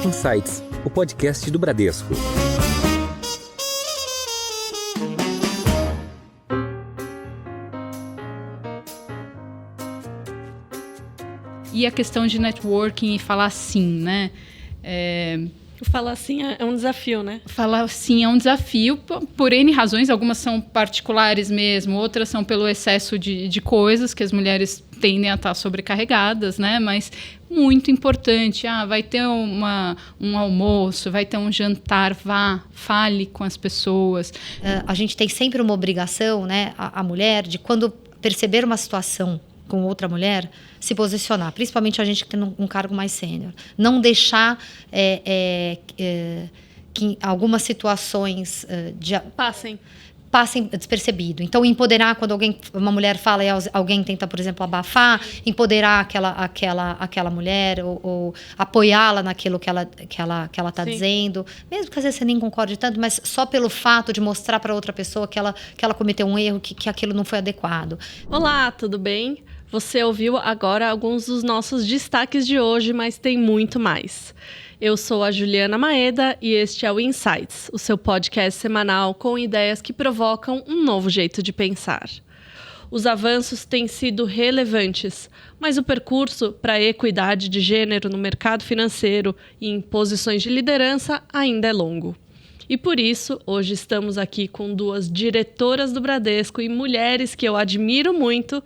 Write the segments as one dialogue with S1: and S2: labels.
S1: Insights, o podcast do Bradesco.
S2: E a questão de networking e falar sim, né?
S3: Falar sim é um desafio, né?
S2: Falar sim é um desafio por N razões. Algumas são particulares mesmo, outras são pelo excesso de coisas que as mulheres tendem a estar sobrecarregadas, né? Mas muito importante. Vai ter um almoço, vai ter um jantar, fale com as pessoas.
S4: A gente tem sempre uma obrigação, né? A mulher, de quando perceber uma situação com outra mulher, se posicionar, principalmente a gente que tem um cargo mais sênior. Não deixar que algumas situações passem despercebido. Então, empoderar quando uma mulher fala e alguém tenta, por exemplo, abafar, empoderar aquela mulher ou apoiá-la naquilo que ela está dizendo, mesmo que às vezes você nem concorde tanto, mas só pelo fato de mostrar para outra pessoa que ela cometeu um erro, que aquilo não foi adequado.
S3: Olá, tudo bem? Você ouviu agora alguns dos nossos destaques de hoje, mas tem muito mais. Eu sou a Juliana Maeda e este é o Insights, o seu podcast semanal com ideias que provocam um novo jeito de pensar. Os avanços têm sido relevantes, mas o percurso para a equidade de gênero no mercado financeiro e em posições de liderança ainda é longo. E por isso, hoje estamos aqui com duas diretoras do Bradesco e mulheres que eu admiro muito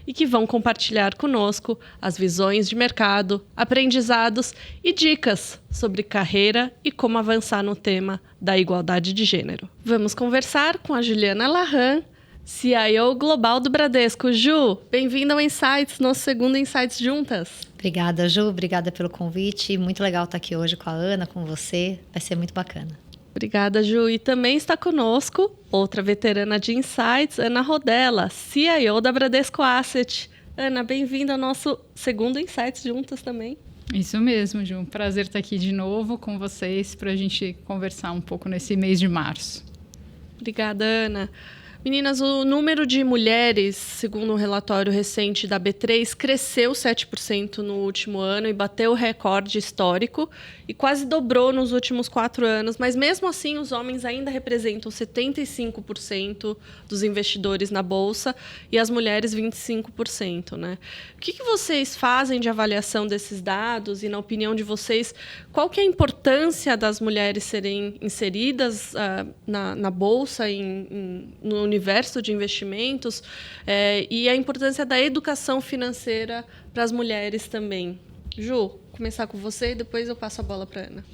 S3: e que vão compartilhar conosco as visões de mercado, aprendizados e dicas sobre carreira e como avançar no tema da igualdade de gênero. Vamos conversar com a Juliana Lahan, CIO Global do Bradesco. Ju, bem-vinda ao Insights, nosso segundo Insights juntas.
S4: Obrigada, Ju. Obrigada pelo convite. Muito legal estar aqui hoje com a Ana, com você. Vai ser muito bacana.
S3: Obrigada, Ju. E também está conosco outra veterana de Insights, Ana Rodella, CIO da Bradesco Asset. Ana, bem-vinda ao nosso segundo Insights juntas também.
S2: Isso mesmo, Ju. Um prazer estar aqui de novo com vocês para a gente conversar um pouco nesse mês de março.
S3: Obrigada, Ana. Meninas, o número de mulheres, segundo um relatório recente da B3, cresceu 7% no último ano e bateu o recorde histórico e quase dobrou nos últimos 4 anos. Mas, mesmo assim, os homens ainda representam 75% dos investidores na Bolsa e as mulheres 25%. Né? O que vocês fazem de avaliação desses dados e, na opinião de vocês, qual que é a importância das mulheres serem inseridas na Bolsa, no universo de investimentos e a importância da educação financeira para as mulheres também? Ju, começar com você e depois eu passo a bola para a Ana.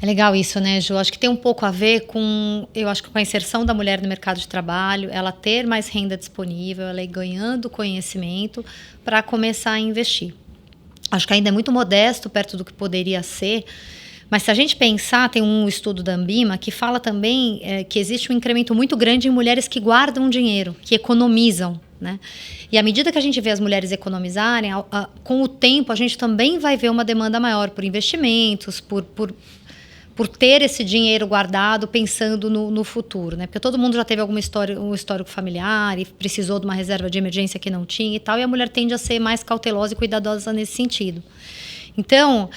S4: É legal isso, né, Ju? Acho que tem um pouco a ver com a inserção da mulher no mercado de trabalho, ela ter mais renda disponível, ela ir ganhando conhecimento para começar a investir. Acho que ainda é muito modesto perto do que poderia ser. Mas se a gente pensar, tem um estudo da Ambima que fala também que existe um incremento muito grande em mulheres que guardam dinheiro, que economizam, né? E à medida que a gente vê as mulheres economizarem, com o tempo a gente também vai ver uma demanda maior por investimentos, por ter esse dinheiro guardado pensando no futuro, né? Porque todo mundo já teve um histórico familiar e precisou de uma reserva de emergência que não tinha e tal, e a mulher tende a ser mais cautelosa e cuidadosa nesse sentido. Então,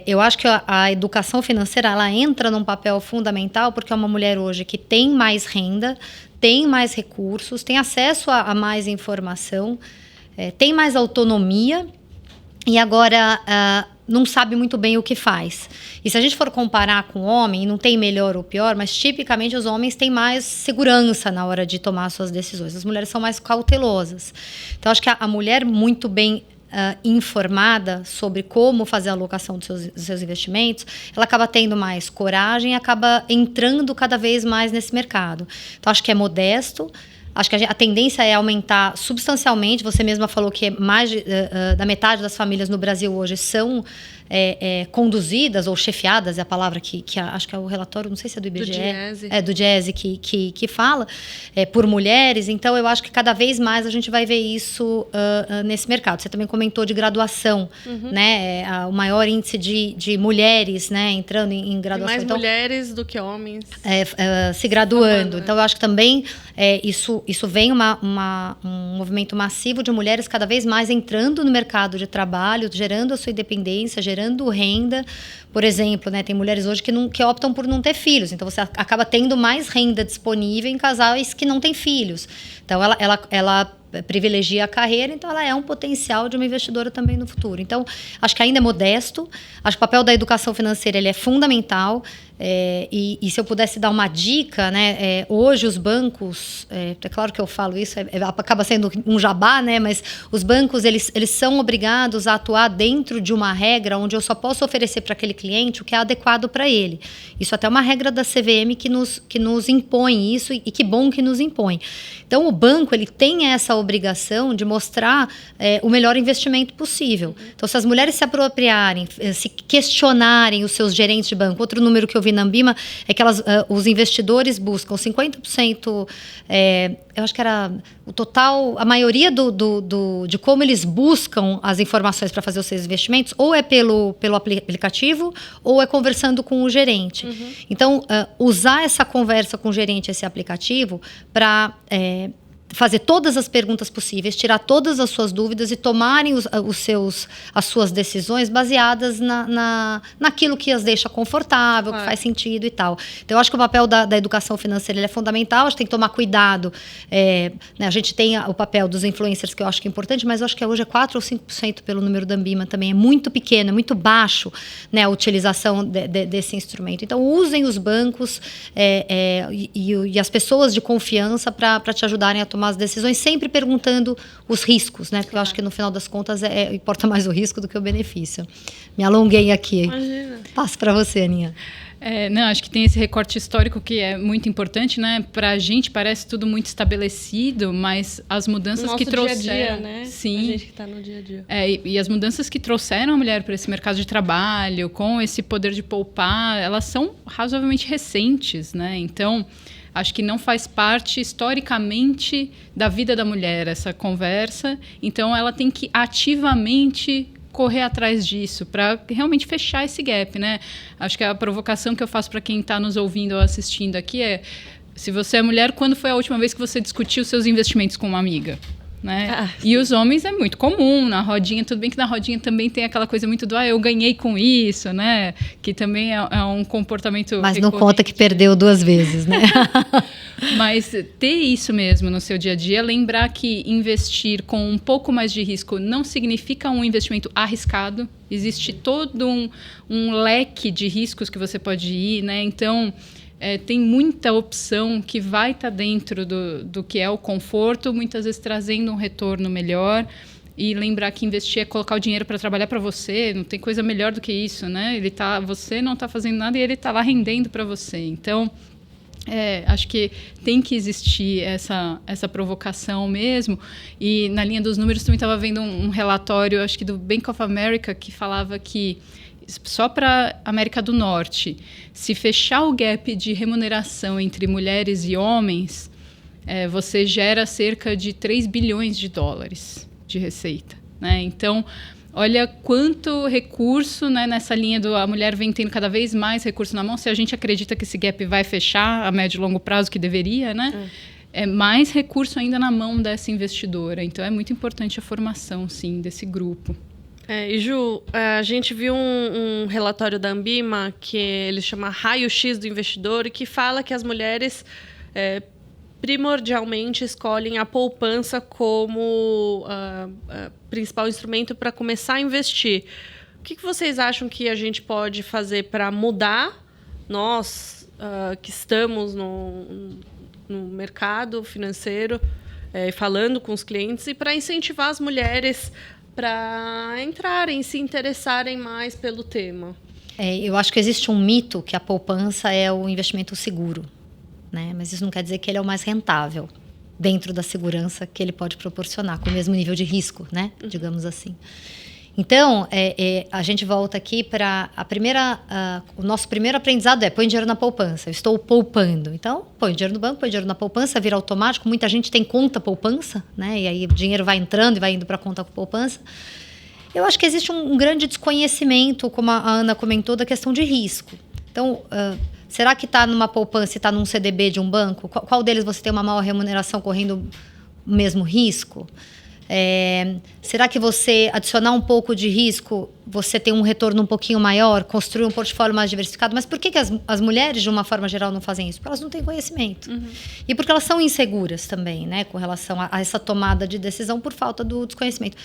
S4: eu acho que a educação financeira ela entra num papel fundamental porque é uma mulher hoje que tem mais renda, tem mais recursos, tem acesso a mais informação, tem mais autonomia e agora não sabe muito bem o que faz. E se a gente for comparar com o homem, não tem melhor ou pior, mas tipicamente os homens têm mais segurança na hora de tomar suas decisões. As mulheres são mais cautelosas. Então, acho que a mulher muito bem informada sobre como fazer a alocação dos seus investimentos, ela acaba tendo mais coragem e acaba entrando cada vez mais nesse mercado. Então, acho que é modesto. Acho que a tendência é aumentar substancialmente. Você mesma falou que mais da metade das famílias no Brasil hoje são conduzidas ou chefiadas, é a palavra que acho que é o relatório, não sei se é do IBGE. Do Diese que fala, por mulheres. Então, eu acho que cada vez mais a gente vai ver isso nesse mercado. Você também comentou de graduação, né? O maior índice de mulheres, né, entrando em graduação.
S3: Mais mulheres do que homens.
S4: Se graduando. Então, eu acho que também isso vem um movimento massivo de mulheres cada vez mais entrando no mercado de trabalho, gerando a sua independência, gerando gerando renda. Por exemplo, né, tem mulheres hoje que optam por não ter filhos. Então, você acaba tendo mais renda disponível em casais que não têm filhos. Então, ela privilegia a carreira, então ela é um potencial de uma investidora também no futuro. Então, acho que ainda é modesto, acho que o papel da educação financeira ele é fundamental, e se eu pudesse dar uma dica, né, hoje os bancos, é claro que eu falo isso, acaba sendo um jabá, né, mas os bancos eles são obrigados a atuar dentro de uma regra onde eu só posso oferecer para aquele cliente o que é adequado para ele. Isso até é uma regra da CVM que nos impõe isso, e que bom que nos impõe. Então, o banco ele tem essa obrigação de mostrar o melhor investimento possível. Então, se as mulheres se apropriarem, se questionarem os seus gerentes de banco, outro número que eu vi na Ambima é que os investidores buscam 50%, eu acho que era o total, a maioria de como eles buscam as informações para fazer os seus investimentos, ou é pelo aplicativo, ou é conversando com o gerente. Uhum. Então, usar essa conversa com o gerente, esse aplicativo, para fazer todas as perguntas possíveis, tirar todas as suas dúvidas e tomarem as suas decisões baseadas naquilo que as deixa confortável, que faz sentido e tal. Então, eu acho que o papel da educação financeira ele é fundamental, a gente tem que tomar cuidado. Né, a gente tem o papel dos influencers, que eu acho que é importante, mas eu acho que hoje é 4 ou 5% pelo número da Ambima também. É muito pequeno, é muito baixo, né, a utilização desse instrumento. Então, usem os bancos e as pessoas de confiança para te ajudarem a tomar as decisões, sempre perguntando os riscos, né? Porque eu acho que no final das contas importa mais o risco do que o benefício. Me alonguei aqui. Imagina. Passo para você, Aninha.
S2: Não, acho que tem esse recorte histórico que é muito importante, né? Para a gente parece tudo muito estabelecido, mas as mudanças que trouxeram,
S3: dia a dia, né?
S2: Sim,
S3: a gente que está no dia a dia.
S2: E as mudanças que trouxeram a mulher para esse mercado de trabalho, com esse poder de poupar, elas são razoavelmente recentes, né? Então, acho que não faz parte historicamente da vida da mulher essa conversa. Então, ela tem que ativamente correr atrás disso para realmente fechar esse gap, né? Acho que a provocação que eu faço para quem está nos ouvindo ou assistindo aqui é: se você é mulher, quando foi a última vez que você discutiu seus investimentos com uma amiga? Né? E os homens é muito comum, na rodinha, tudo bem que na rodinha também tem aquela coisa muito do eu ganhei com isso, né? Que também é um comportamento
S4: mas não conta que perdeu 2 vezes, né?
S2: Mas ter isso mesmo no seu dia a dia, lembrar que investir com um pouco mais de risco não significa um investimento arriscado. Existe todo um leque de riscos que você pode ir, né? Então, tem muita opção que vai estar dentro do que é o conforto, muitas vezes trazendo um retorno melhor. E lembrar que investir é colocar o dinheiro para trabalhar para você, não tem coisa melhor do que isso, né? Você não está fazendo nada e ele está lá rendendo para você. Então, acho que tem que existir essa provocação mesmo. E na linha dos números também estava vendo um relatório, acho que do Bank of America, que falava que só para a América do Norte, se fechar o gap de remuneração entre mulheres e homens, você gera cerca de 3 bilhões de dólares de receita, né? Então, olha quanto recurso, né, nessa linha a mulher vem tendo cada vez mais recurso na mão. Se a gente acredita que esse gap vai fechar a médio e longo prazo, que deveria, né? É mais recurso ainda na mão dessa investidora. Então, é muito importante a formação, sim, desse grupo.
S3: E Ju, a gente viu um relatório da Ambima que ele chama Raio-X do Investidor e que fala que as mulheres primordialmente escolhem a poupança como principal instrumento para começar a investir. O que vocês acham que a gente pode fazer para mudar, nós que estamos no mercado financeiro, falando com os clientes, e para incentivar as mulheres para entrarem, se interessarem mais pelo tema?
S4: Eu acho que existe um mito que a poupança é o investimento seguro, né? Mas isso não quer dizer que ele é o mais rentável dentro da segurança que ele pode proporcionar, com o mesmo nível de risco, né? Digamos assim. Então, a gente volta aqui para o nosso primeiro aprendizado põe dinheiro na poupança. Eu estou poupando. Então, põe dinheiro no banco, põe dinheiro na poupança, vira automático. Muita gente tem conta poupança, né? E aí o dinheiro vai entrando e vai indo para a conta poupança. Eu acho que existe um grande desconhecimento, como a Ana comentou, da questão de risco. Então, será que está numa poupança e está num CDB de um banco? Qual deles você tem uma maior remuneração correndo o mesmo risco? Será que você adicionar um pouco de risco, você tem um retorno um pouquinho maior, construir um portfólio mais diversificado? Mas por que as mulheres, de uma forma geral, não fazem isso? Porque elas não têm conhecimento. E porque elas são inseguras também, né, com relação a essa tomada de decisão por falta do desconhecimento.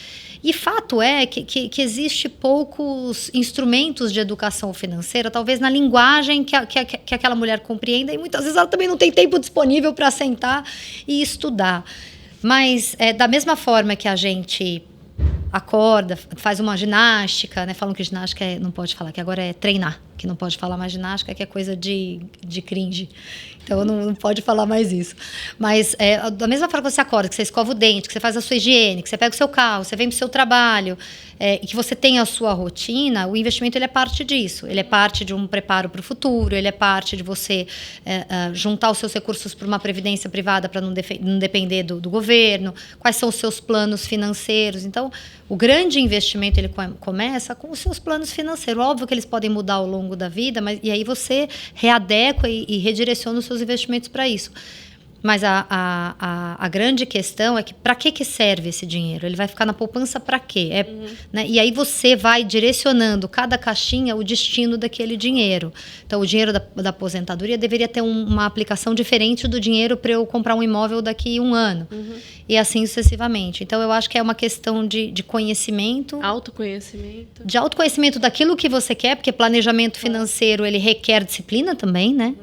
S4: E fato é que existe poucos instrumentos de educação financeira, talvez na linguagem que aquela mulher compreenda, e muitas vezes ela também não tem tempo disponível para sentar e estudar. Mas, da mesma forma que a gente acorda, faz uma ginástica, né? Falam que ginástica não pode falar, que agora é treinar, que não pode falar mais ginástica, que é coisa de cringe. Então, não pode falar mais isso. Mas, da mesma forma que você acorda, que você escova o dente, que você faz a sua higiene, que você pega o seu carro, você vem para o seu trabalho, e que você tem a sua rotina, o investimento ele é parte disso. Ele é parte de um preparo para o futuro, ele é parte de você juntar os seus recursos para uma previdência privada para não depender do governo, quais são os seus planos financeiros. Então, o grande investimento ele começa com os seus planos financeiros. Óbvio que eles podem mudar ao longo da vida, e aí você readequa e redireciona os seus investimentos para isso. Mas a grande questão é que para que serve esse dinheiro? Ele vai ficar na poupança para quê? Né? E aí você vai direcionando cada caixinha o destino daquele dinheiro. Então, o dinheiro da aposentadoria deveria ter uma aplicação diferente do dinheiro para eu comprar um imóvel daqui a um ano. E assim sucessivamente. Então, eu acho que é uma questão de conhecimento.
S3: Autoconhecimento.
S4: De autoconhecimento daquilo que você quer, porque planejamento financeiro, ele requer disciplina também, né?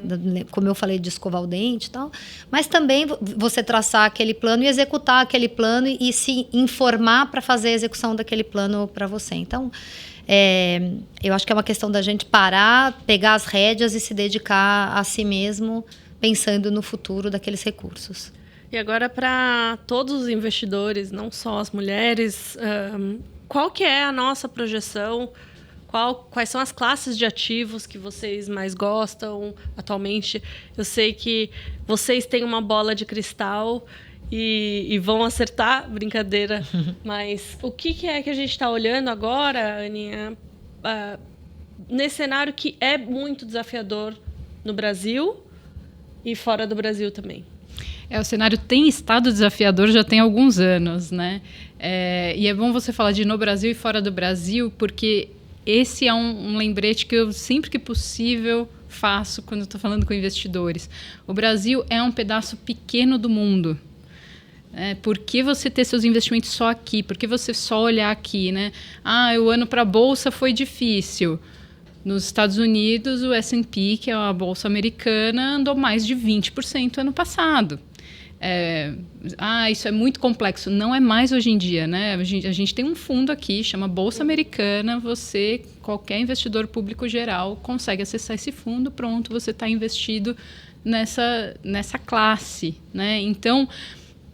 S4: Como eu falei, de escovar o dente e tal. Mas também você traçar aquele plano e executar aquele plano e se informar para fazer a execução daquele plano para você. Então, eu acho que é uma questão da gente parar, pegar as rédeas e se dedicar a si mesmo, pensando no futuro daqueles recursos.
S3: E agora, para todos os investidores, não só as mulheres, qual que é a nossa projeção? Quais são as classes de ativos que vocês mais gostam atualmente? Eu sei que vocês têm uma bola de cristal e vão acertar, brincadeira. Mas o que é que a gente está olhando agora, Aninha, nesse cenário que é muito desafiador no Brasil e fora do Brasil também?
S2: O cenário tem estado desafiador já tem alguns anos, né? E é bom você falar de no Brasil e fora do Brasil, porque esse é um lembrete que eu, sempre que possível, faço quando estou falando com investidores. O Brasil é um pedaço pequeno do mundo. Por que você ter seus investimentos só aqui? Por que você só olhar aqui, né? O ano para a Bolsa foi difícil. Nos Estados Unidos, o S&P, que é a Bolsa americana, andou mais de 20% ano passado. Isso é muito complexo. Não é mais hoje em dia, né? A gente tem um fundo aqui, chama Bolsa Americana. Qualquer investidor público geral, consegue acessar esse fundo. Pronto, você está investido nessa classe, né? Então,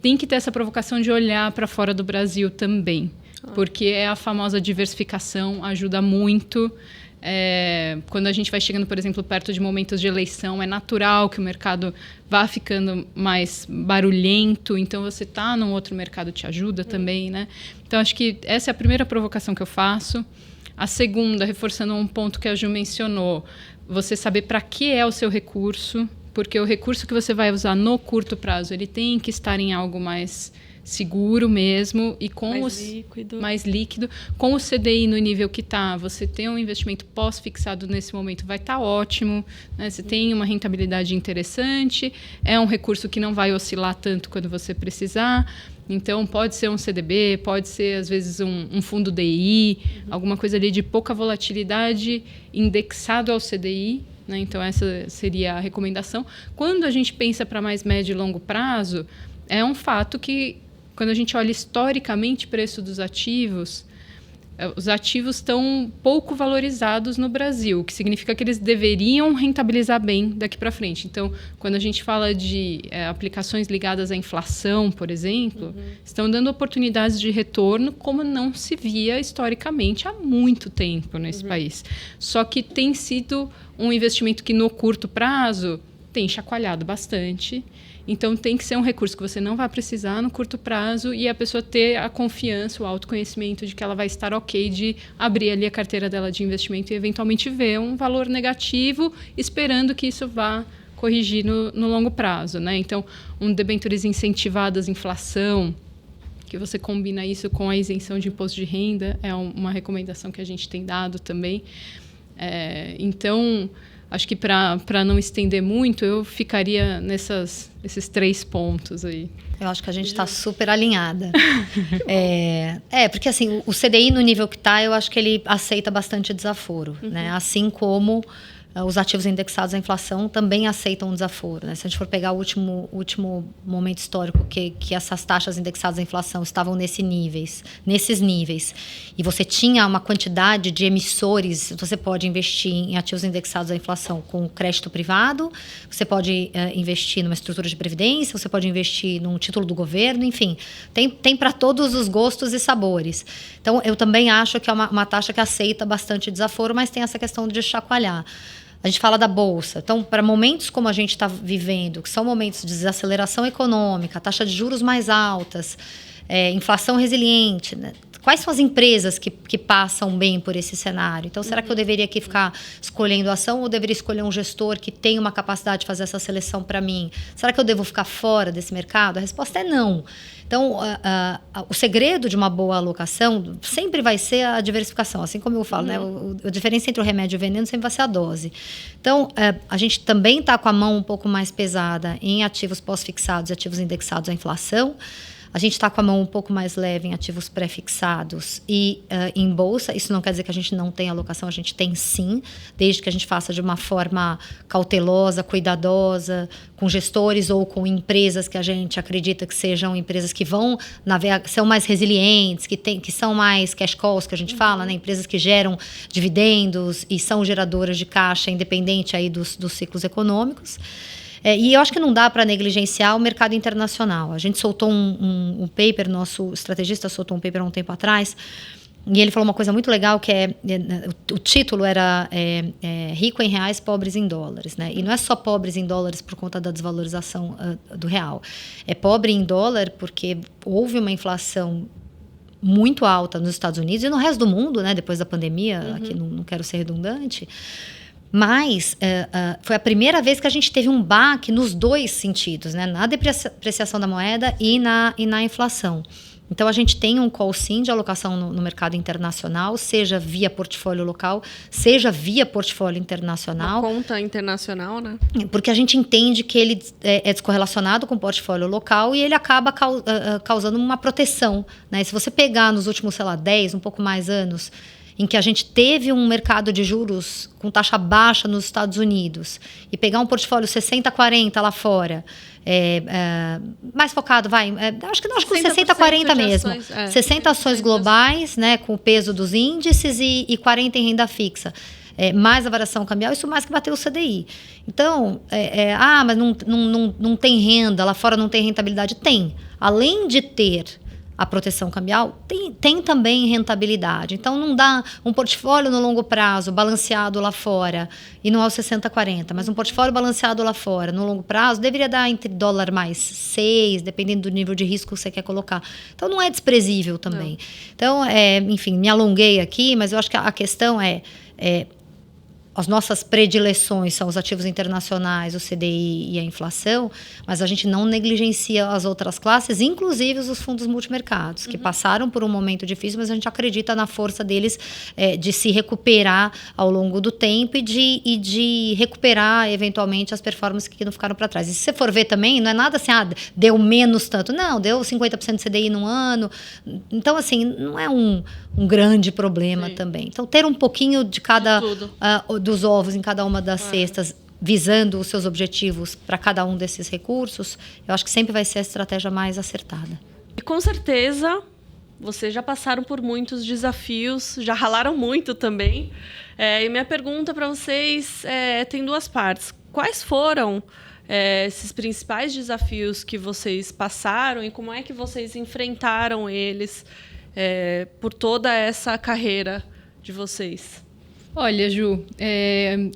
S2: tem que ter essa provocação de olhar para fora do Brasil também. Porque a famosa diversificação ajuda muito. Quando a gente vai chegando, por exemplo, perto de momentos de eleição, é natural que o mercado vá ficando mais barulhento, então você está num outro mercado te ajuda também, né? Então, acho que essa é a primeira provocação que eu faço. A segunda, reforçando um ponto que a Ju mencionou, você saber para que é o seu recurso, porque o recurso que você vai usar no curto prazo, ele tem que estar em algo mais seguro mesmo e mais líquido. Com o CDI no nível que está, você tem um investimento pós-fixado nesse momento, vai estar ótimo, né? Você tem uma rentabilidade interessante, é um recurso que não vai oscilar tanto quando você precisar. Então, pode ser um CDB, pode ser, às vezes, um fundo DI, alguma coisa ali de pouca volatilidade indexado ao CDI. Né? Então, essa seria a recomendação. Quando a gente pensa para mais médio e longo prazo, é um fato que, quando a gente olha historicamente o preço dos ativos, os ativos estão pouco valorizados no Brasil, o que significa que eles deveriam rentabilizar bem daqui para frente. Então, quando a gente fala de aplicações ligadas à inflação, por exemplo, estão dando oportunidades de retorno como não se via historicamente há muito tempo nesse país. Só que tem sido um investimento que, no curto prazo, tem chacoalhado bastante. Então, tem que ser um recurso que você não vai precisar no curto prazo e a pessoa ter a confiança, o autoconhecimento de que ela vai estar ok de abrir ali a carteira dela de investimento e, eventualmente, ver um valor negativo, esperando que isso vá corrigir no longo prazo. Né? Então, debêntures incentivadas, inflação, que você combina isso com a isenção de imposto de renda, é uma recomendação que a gente tem dado também. Então, acho que para não estender muito, eu ficaria nesses 3 pontos aí.
S4: Eu acho que a gente está super alinhada. Porque assim, o CDI no nível que está, eu acho que ele aceita bastante desaforo, né? Assim como os ativos indexados à inflação também aceitam um desaforo, né? Se a gente for pegar o último momento histórico que essas taxas indexadas à inflação estavam nesses níveis, e você tinha uma quantidade de emissores, você pode investir em ativos indexados à inflação com crédito privado, você pode investir numa estrutura de previdência, você pode investir num título do governo, enfim, tem para todos os gostos e sabores. Então, eu também acho que é uma taxa que aceita bastante desaforo, mas tem essa questão de chacoalhar. A gente fala da Bolsa. Então, para momentos como a gente está vivendo, que são momentos de desaceleração econômica, taxa de juros mais altas, inflação resiliente, né? Quais são as empresas que passam bem por esse cenário? Então, será que eu deveria aqui ficar escolhendo ação ou deveria escolher um gestor que tem uma capacidade de fazer essa seleção para mim? Será que eu devo ficar fora desse mercado? A resposta é não. Então, o segredo de uma boa alocação sempre vai ser a diversificação. Assim como eu falo, né? A diferença entre o remédio e o veneno sempre vai ser a dose. Então, a gente também está com a mão um pouco mais pesada em ativos pós-fixados e ativos indexados à inflação. A gente está com a mão um pouco mais leve em ativos pré-fixados e em bolsa. Isso não quer dizer que a gente não tem alocação, a gente tem sim, desde que a gente faça de uma forma cautelosa, cuidadosa, com gestores ou com empresas que a gente acredita que sejam empresas que vão navegar, que são mais resilientes, que são mais cash calls, que a gente fala, né? Empresas que geram dividendos e são geradoras de caixa, independente aí dos ciclos econômicos. E eu acho que não dá para negligenciar o mercado internacional. A gente soltou um paper, nosso estrategista soltou um paper há um tempo atrás, e ele falou uma coisa muito legal, que o título era Rico em reais, pobres em dólares, né? E não é só pobres em dólares por conta da desvalorização do real. É pobre em dólar porque houve uma inflação muito alta nos Estados Unidos e no resto do mundo, né? Depois da pandemia, aqui não quero ser redundante. Mas foi a primeira vez que a gente teve um baque nos 2 sentidos, né? Na depreciação da moeda e na inflação. Então, a gente tem um call sim de alocação no mercado internacional, seja via portfólio local, seja via portfólio internacional.
S3: Uma conta internacional, né?
S4: Porque a gente entende que ele é descorrelacionado com o portfólio local e ele acaba causando uma proteção, né? Se você pegar nos últimos, 10, um pouco mais anos, em que a gente teve um mercado de juros com taxa baixa nos Estados Unidos e pegar um portfólio 60-40 lá fora, mais focado, acho que com 60-40 mesmo. 60 ações globais, né, com o peso dos índices e 40 em renda fixa. Mais a variação cambial, isso mais que bateu o CDI. Então, mas não tem renda, lá fora não tem rentabilidade. Tem. Além de ter a proteção cambial, tem também rentabilidade. Então, não dá um portfólio no longo prazo balanceado lá fora, e não é o 60-40, mas um portfólio balanceado lá fora, no longo prazo, deveria dar entre dólar mais 6, dependendo do nível de risco que você quer colocar. Então, não é desprezível também. Não. Então, enfim, me alonguei aqui, mas eu acho que a questão as nossas predileções são os ativos internacionais, o CDI e a inflação, mas a gente não negligencia as outras classes, inclusive os fundos multimercados, que passaram por um momento difícil, mas a gente acredita na força deles de se recuperar ao longo do tempo e de recuperar, eventualmente, as performances que não ficaram para trás. E se você for ver também, não é nada assim, deu menos tanto. Não, deu 50% de CDI num ano. Então, assim, não é um grande problema também. Então, ter um pouquinho de cada... dos ovos em cada uma das cestas, visando os seus objetivos para cada um desses recursos, eu acho que sempre vai ser a estratégia mais acertada.
S3: E com certeza, vocês já passaram por muitos desafios, já ralaram muito também. E minha pergunta para vocês tem 2 partes. Quais foram esses principais desafios que vocês passaram e como é que vocês enfrentaram eles por toda essa carreira de vocês?
S2: Olha, Ju,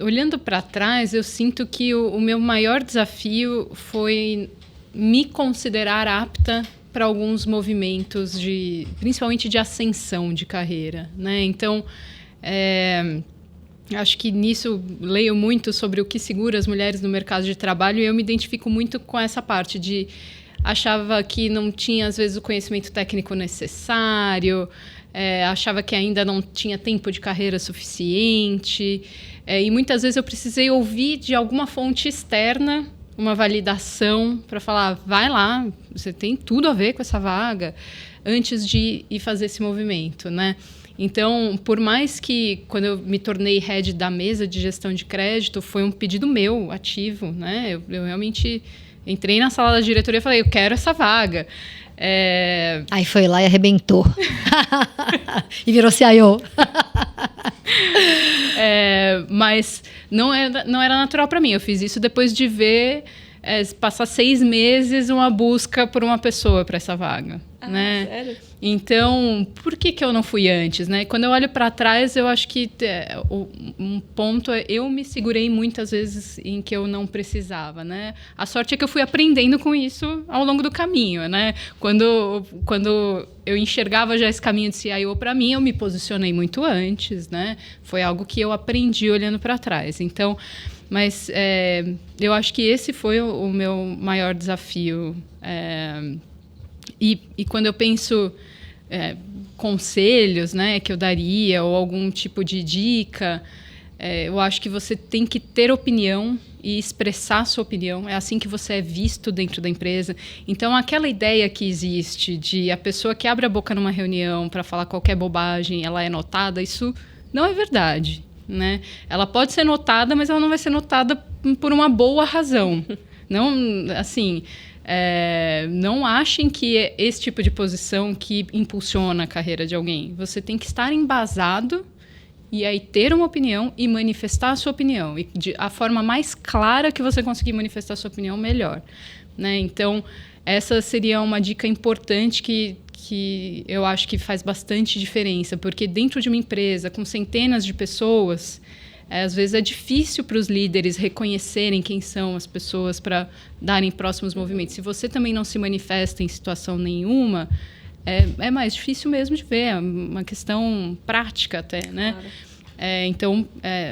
S2: olhando para trás, eu sinto que o meu maior desafio foi me considerar apta para alguns movimentos, principalmente de ascensão de carreira, né? Então, acho que nisso leio muito sobre o que segura as mulheres no mercado de trabalho e eu me identifico muito com essa parte de achava que não tinha, às vezes, o conhecimento técnico necessário, achava que ainda não tinha tempo de carreira suficiente. E muitas vezes eu precisei ouvir de alguma fonte externa uma validação para falar, vai lá, você tem tudo a ver com essa vaga, antes de ir fazer esse movimento, né? Então, por mais que quando eu me tornei head da mesa de gestão de crédito, foi um pedido meu, ativo, né? Eu realmente entrei na sala da diretoria e falei, eu quero essa vaga.
S4: Aí foi lá e arrebentou. E virou CIO.
S2: Mas não era natural para mim. Eu fiz isso depois de ver passar 6 meses uma busca por uma pessoa para essa vaga. Né?
S3: Sério?
S2: Então, por que eu não fui antes? Né? Quando eu olho para trás, eu acho que um ponto eu me segurei muitas vezes em que eu não precisava. Né? A sorte é que eu fui aprendendo com isso ao longo do caminho. Né? Quando eu enxergava já esse caminho de CIO para mim, eu me posicionei muito antes. Né? Foi algo que eu aprendi olhando para trás. Então, mas eu acho que esse foi o meu maior desafio. E quando eu penso conselhos, né, que eu daria ou algum tipo de dica, eu acho que você tem que ter opinião e expressar a sua opinião. É assim que você é visto dentro da empresa. Então, aquela ideia que existe de a pessoa que abre a boca numa reunião para falar qualquer bobagem, ela é notada, isso não é verdade. Né? Ela pode ser notada, mas ela não vai ser notada por uma boa razão. Não, assim... não achem que é esse tipo de posição que impulsiona a carreira de alguém. Você tem que estar embasado e aí ter uma opinião e manifestar a sua opinião. E a forma mais clara que você conseguir manifestar a sua opinião, melhor. Né? Então, essa seria uma dica importante que eu acho que faz bastante diferença, porque dentro de uma empresa com centenas de pessoas... às vezes é difícil para os líderes reconhecerem quem são as pessoas para darem próximos movimentos. Se você também não se manifesta em situação nenhuma, é mais difícil mesmo de ver. É uma questão prática até, né? Claro. Então,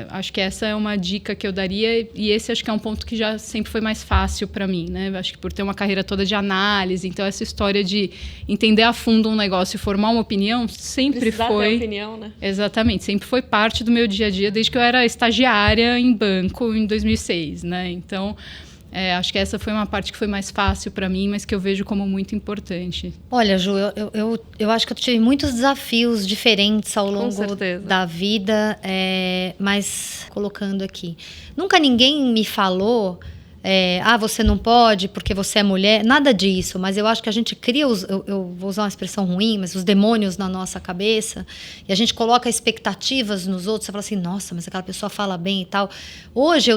S2: acho que essa é uma dica que eu daria, e esse acho que é um ponto que já sempre foi mais fácil para mim, né? Acho que por ter uma carreira toda de análise, então essa história de entender a fundo um negócio e formar uma opinião sempre
S3: Precisar
S2: foi...
S3: ter opinião, né?
S2: Exatamente, sempre foi parte do meu dia a dia, desde que eu era estagiária em banco em 2006, né? Então... acho que essa foi uma parte que foi mais fácil para mim, mas que eu vejo como muito importante.
S4: Olha, Ju, eu acho que eu tive muitos desafios diferentes ao longo da vida, mas colocando aqui. Nunca ninguém me falou, você não pode porque você é mulher, nada disso, mas eu acho que a gente cria, eu vou usar uma expressão ruim, mas os demônios na nossa cabeça, e a gente coloca expectativas nos outros, você fala assim, nossa, mas aquela pessoa fala bem e tal. Hoje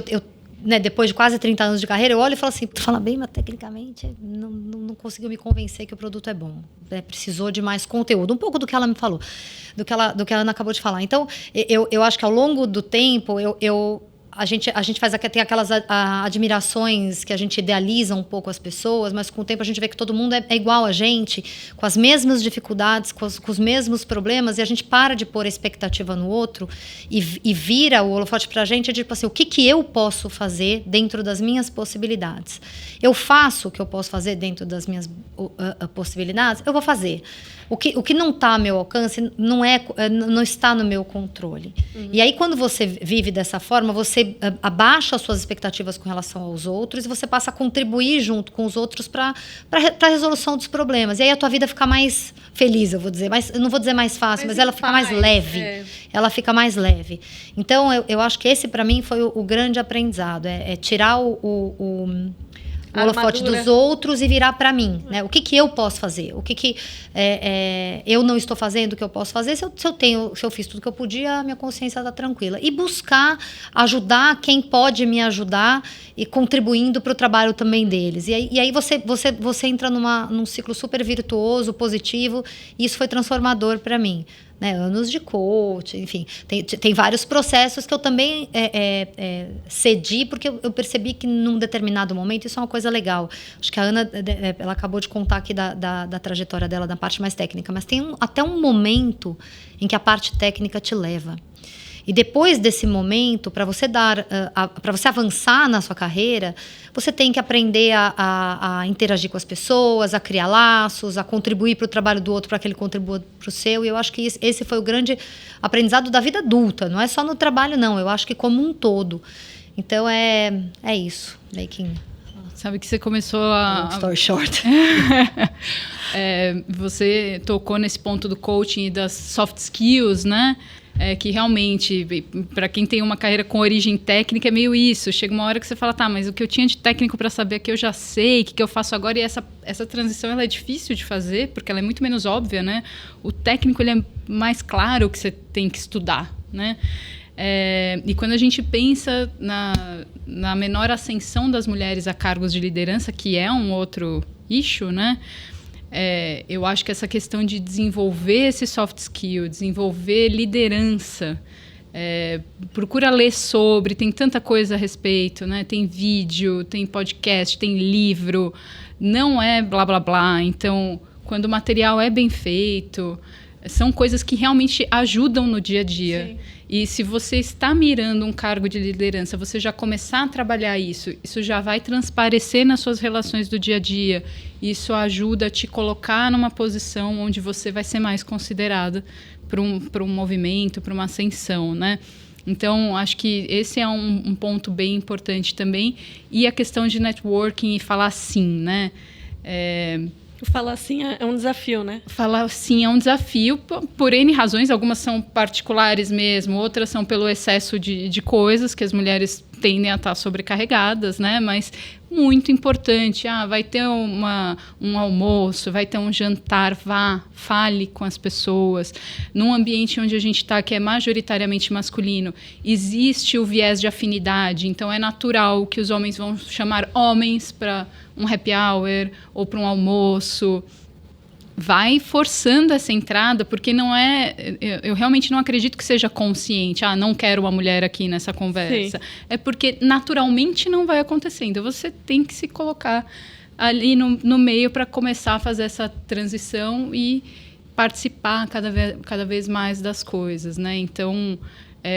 S4: né, depois de quase 30 anos de carreira, eu olho e falo assim, tu fala bem, mas tecnicamente não conseguiu me convencer que o produto é bom. Precisou de mais conteúdo. Um pouco do que ela me falou, do que a Ana acabou de falar. Então, eu acho que ao longo do tempo, a gente tem aquelas admirações que a gente idealiza um pouco as pessoas, mas com o tempo a gente vê que todo mundo é igual a gente, com as mesmas dificuldades, com os mesmos problemas, e a gente para de pôr a expectativa no outro e vira o holofote pra gente, tipo assim, o que eu posso fazer dentro das minhas possibilidades? Eu faço o que eu posso fazer dentro das minhas possibilidades? Eu vou fazer. O que não está ao meu alcance não está no meu controle. Uhum. E aí, quando você vive dessa forma, você abaixa as suas expectativas com relação aos outros e você passa a contribuir junto com os outros para a resolução dos problemas. E aí a tua vida fica mais feliz, eu vou dizer. Eu não vou dizer mais fácil, mas ela fica mais leve. Ela fica mais leve. Então, eu acho que esse, para mim, foi o grande aprendizado. Tirar o holofote dos outros e virar para mim, né? O que eu posso fazer? O que eu não estou fazendo que eu posso fazer? Se eu fiz tudo que eu podia, a minha consciência está tranquila. E buscar ajudar quem pode me ajudar e contribuindo para o trabalho também deles. E aí você entra num ciclo super virtuoso, positivo, e isso foi transformador para mim. Né, anos de coach, enfim, tem vários processos que eu também cedi, porque eu percebi que num determinado momento isso é uma coisa legal. Acho que a Ana ela acabou de contar aqui da trajetória dela, da parte mais técnica, mas tem até um momento em que a parte técnica te leva. E depois desse momento, para você para você avançar na sua carreira, você tem que aprender a interagir com as pessoas, a criar laços, a contribuir para o trabalho do outro para que ele contribua para o seu. E eu acho que esse foi o grande aprendizado da vida adulta. Não é só no trabalho, não. Eu acho que como um todo. Então, é isso.
S2: Sabe que você começou a...
S4: Long story short.
S2: Você tocou nesse ponto do coaching e das soft skills, né? Que realmente, para quem tem uma carreira com origem técnica, é meio isso. Chega uma hora que você fala, tá, mas o que eu tinha de técnico para saber aqui eu já sei, o que eu faço agora. E essa transição ela é difícil de fazer, porque ela é muito menos óbvia, né? O técnico ele é mais claro que você tem que estudar, né? E quando a gente pensa na menor ascensão das mulheres a cargos de liderança, que é um outro issue, né? Eu acho que essa questão de desenvolver esse soft skill, desenvolver liderança, procura ler sobre, tem tanta coisa a respeito, né? Tem vídeo, tem podcast, tem livro, não é blá blá blá. Então, quando o material é bem feito, são coisas que realmente ajudam no dia a dia. Sim. E se você está mirando um cargo de liderança, você já começar a trabalhar isso já vai transparecer nas suas relações do dia a dia. Isso ajuda a te colocar numa posição onde você vai ser mais considerada para um movimento, para uma ascensão, né? Então, acho que esse é um ponto bem importante também. E a questão de networking e falar sim, né?
S3: Falar sim é um desafio, né?
S2: Falar sim é um desafio por N razões. Algumas são particulares mesmo, outras são pelo excesso de coisas que as mulheres tendem a estar sobrecarregadas, né? Mas muito importante. Vai ter um almoço, vai ter um jantar, fale com as pessoas. Num ambiente onde a gente está, que é majoritariamente masculino, existe o viés de afinidade. Então, é natural que os homens vão chamar homens para um happy hour ou para um almoço. Vai forçando essa entrada, porque não é... Eu realmente não acredito que seja consciente. Não quero uma mulher aqui nessa conversa. Sim. É porque naturalmente não vai acontecendo. Você tem que se colocar ali no meio para começar a fazer essa transição e participar cada vez mais das coisas, né? Então,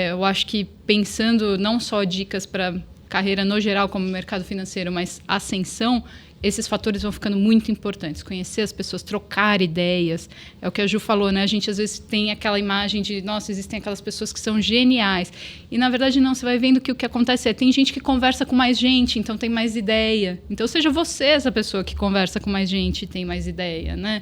S2: eu acho que pensando não só dicas para carreira no geral, como mercado financeiro, mas ascensão, esses fatores vão ficando muito importantes. Conhecer as pessoas, trocar ideias. É o que a Ju falou, né? A gente, às vezes, tem aquela imagem de, nossa, existem aquelas pessoas que são geniais. E, na verdade, não. Você vai vendo que o que acontece tem gente que conversa com mais gente, então tem mais ideia. Então, seja você essa pessoa que conversa com mais gente e tem mais ideia, né?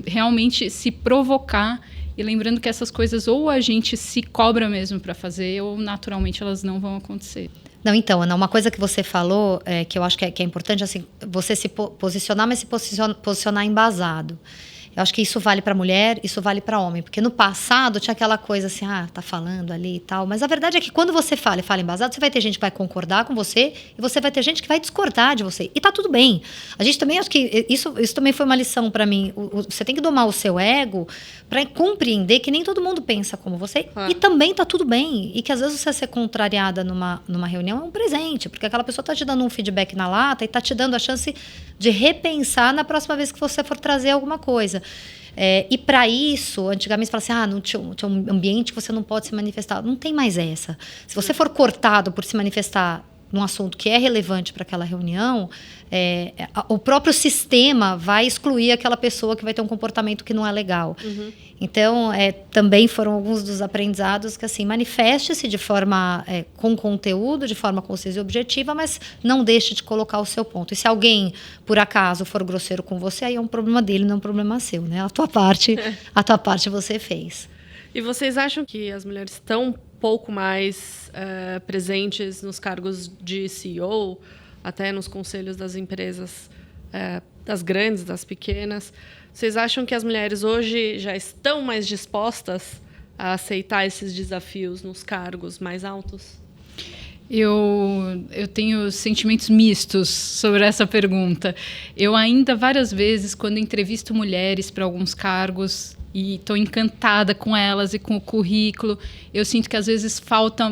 S2: Realmente se provocar. E lembrando que essas coisas ou a gente se cobra mesmo para fazer, ou, naturalmente, elas não vão acontecer.
S4: Não, então, Ana, uma coisa que você falou, que eu acho que é importante, assim, você se posicionar, mas se posicionar embasado. Eu acho que isso vale para mulher, isso vale para homem. Porque no passado tinha aquela coisa assim, tá falando ali e tal. Mas a verdade é que quando você fala embasado, você vai ter gente que vai concordar com você e você vai ter gente que vai discordar de você. E tá tudo bem. A gente também, acho que isso também foi uma lição para mim. Você tem que domar o seu ego para compreender que nem todo mundo pensa como você. E também tá tudo bem. E que às vezes você ser contrariada numa reunião é um presente. Porque aquela pessoa tá te dando um feedback na lata e tá te dando a chance de repensar na próxima vez que você for trazer alguma coisa. E para isso, antigamente você falava assim, não tinha um ambiente que você não pode se manifestar. Não tem mais essa. Se você for cortado por se manifestar num assunto que é relevante para aquela reunião, o próprio sistema vai excluir aquela pessoa que vai ter um comportamento que não é legal. Uhum. Então, também foram alguns dos aprendizados que, assim, manifeste-se de forma, com conteúdo, de forma concisa e objetiva, mas não deixe de colocar o seu ponto. E se alguém, por acaso, for grosseiro com você, aí é um problema dele, não é um problema seu, né? A tua parte você fez.
S3: E vocês acham que as mulheres estão um pouco mais presentes nos cargos de CEO, até nos conselhos das empresas, das grandes, das pequenas? Vocês acham que as mulheres hoje já estão mais dispostas a aceitar esses desafios nos cargos mais altos?
S2: Eu tenho sentimentos mistos sobre essa pergunta. Eu ainda, várias vezes, quando entrevisto mulheres para alguns cargos e estou encantada com elas e com o currículo, eu sinto que às vezes falta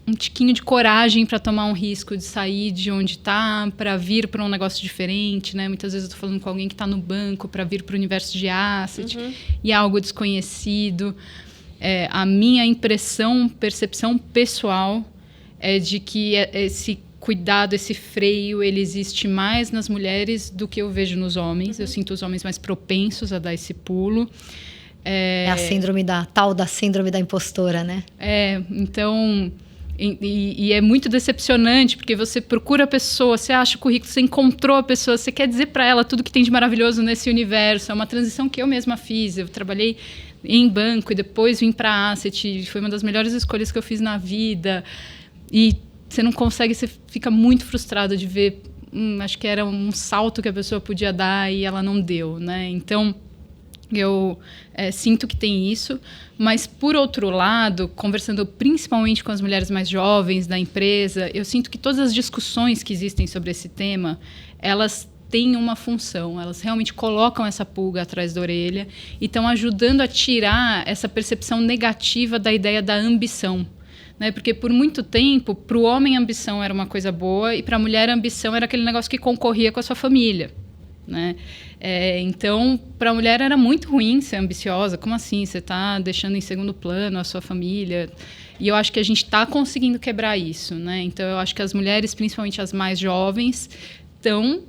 S2: um tiquinho de coragem para tomar um risco de sair de onde está, para vir para um negócio diferente, né? Muitas vezes eu estou falando com alguém que está no banco para vir para o universo de asset, e é algo desconhecido. A minha percepção pessoal é de que esse cuidado, esse freio, ele existe mais nas mulheres do que eu vejo nos homens. Eu sinto os homens mais propensos a dar esse pulo.
S4: É a tal da síndrome da impostora, né?
S2: Então... E é muito decepcionante, porque você procura a pessoa, você acha o currículo, você encontrou a pessoa, você quer dizer para ela tudo que tem de maravilhoso nesse universo. É uma transição que eu mesma fiz. Eu trabalhei em banco e depois vim para a Asset. Foi uma das melhores escolhas que eu fiz na vida. E você não consegue, você fica muito frustrado de ver, acho que era um salto que a pessoa podia dar e ela não deu, né? Então, eu sinto que tem isso, mas, por outro lado, conversando principalmente com as mulheres mais jovens da empresa, eu sinto que todas as discussões que existem sobre esse tema, elas têm uma função, elas realmente colocam essa pulga atrás da orelha e estão ajudando a tirar essa percepção negativa da ideia da ambição. Né? Porque, por muito tempo, para o homem, a ambição era uma coisa boa e para a mulher, a ambição era aquele negócio que concorria com a sua família. Né? Então, para a mulher era muito ruim ser ambiciosa. Como assim? Você está deixando em segundo plano a sua família? E eu acho que a gente está conseguindo quebrar isso. Né? Então, eu acho que as mulheres, principalmente as mais jovens, estão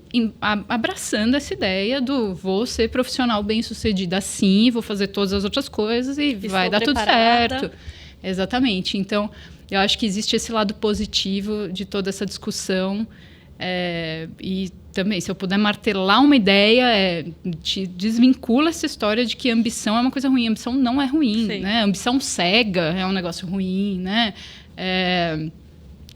S2: abraçando essa ideia do vou ser profissional bem-sucedida sim, vou fazer todas as outras coisas e vai dar tudo certo. Exatamente. Então, eu acho que existe esse lado positivo de toda essa discussão. E também, se eu puder martelar uma ideia, te desvincula essa história de que ambição é uma coisa ruim. Ambição não é ruim, né? Ambição cega é um negócio ruim, né?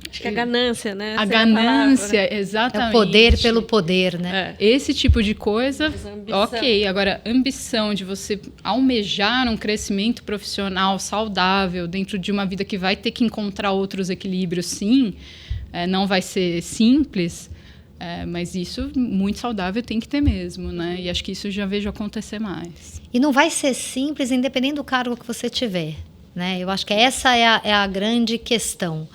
S3: Acho que a ganância, né?
S2: A ganância, palavra, né? Exatamente.
S4: É o poder pelo poder, né?
S2: Esse tipo de coisa, ok. Agora, ambição de você almejar um crescimento profissional saudável dentro de uma vida que vai ter que encontrar outros equilíbrios, sim. Não vai ser simples, mas isso, muito saudável, tem que ter mesmo, né? E acho que isso eu já vejo acontecer mais.
S4: E não vai ser simples, independente do cargo que você tiver, né? Eu acho que essa é a grande questão.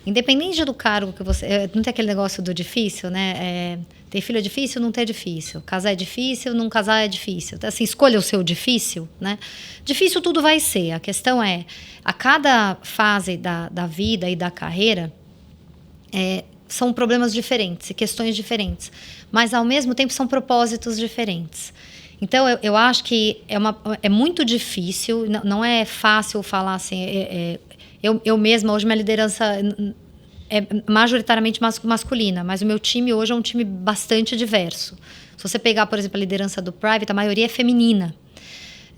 S4: Independente do cargo que você... Não tem aquele negócio do difícil, né? Ter filho é difícil, não ter difícil. Casar é difícil, não casar é difícil. Então, assim, escolha o seu difícil, né? Difícil tudo vai ser. A questão é, a cada fase da vida e da carreira, são problemas diferentes e questões diferentes. Mas, ao mesmo tempo, são propósitos diferentes. Então, eu acho que é muito difícil, não é fácil falar assim... Eu mesma, hoje, minha liderança é majoritariamente masculina, mas o meu time hoje é um time bastante diverso. Se você pegar, por exemplo, a liderança do Private, a maioria é feminina.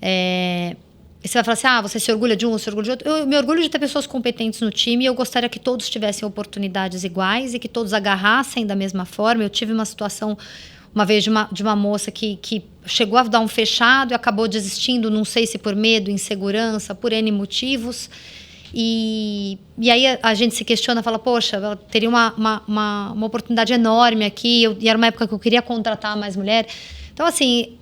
S4: E você vai falar assim, você se orgulha de um, você se orgulha de outro. Eu me orgulho de ter pessoas competentes no time e eu gostaria que todos tivessem oportunidades iguais e que todos agarrassem da mesma forma. Eu tive uma situação, uma vez, de uma moça que chegou a dar um fechado e acabou desistindo, não sei se por medo, insegurança, por N motivos. E aí a gente se questiona, fala, poxa, ela teria uma oportunidade enorme aqui, e era uma época que eu queria contratar mais mulher. Então, assim,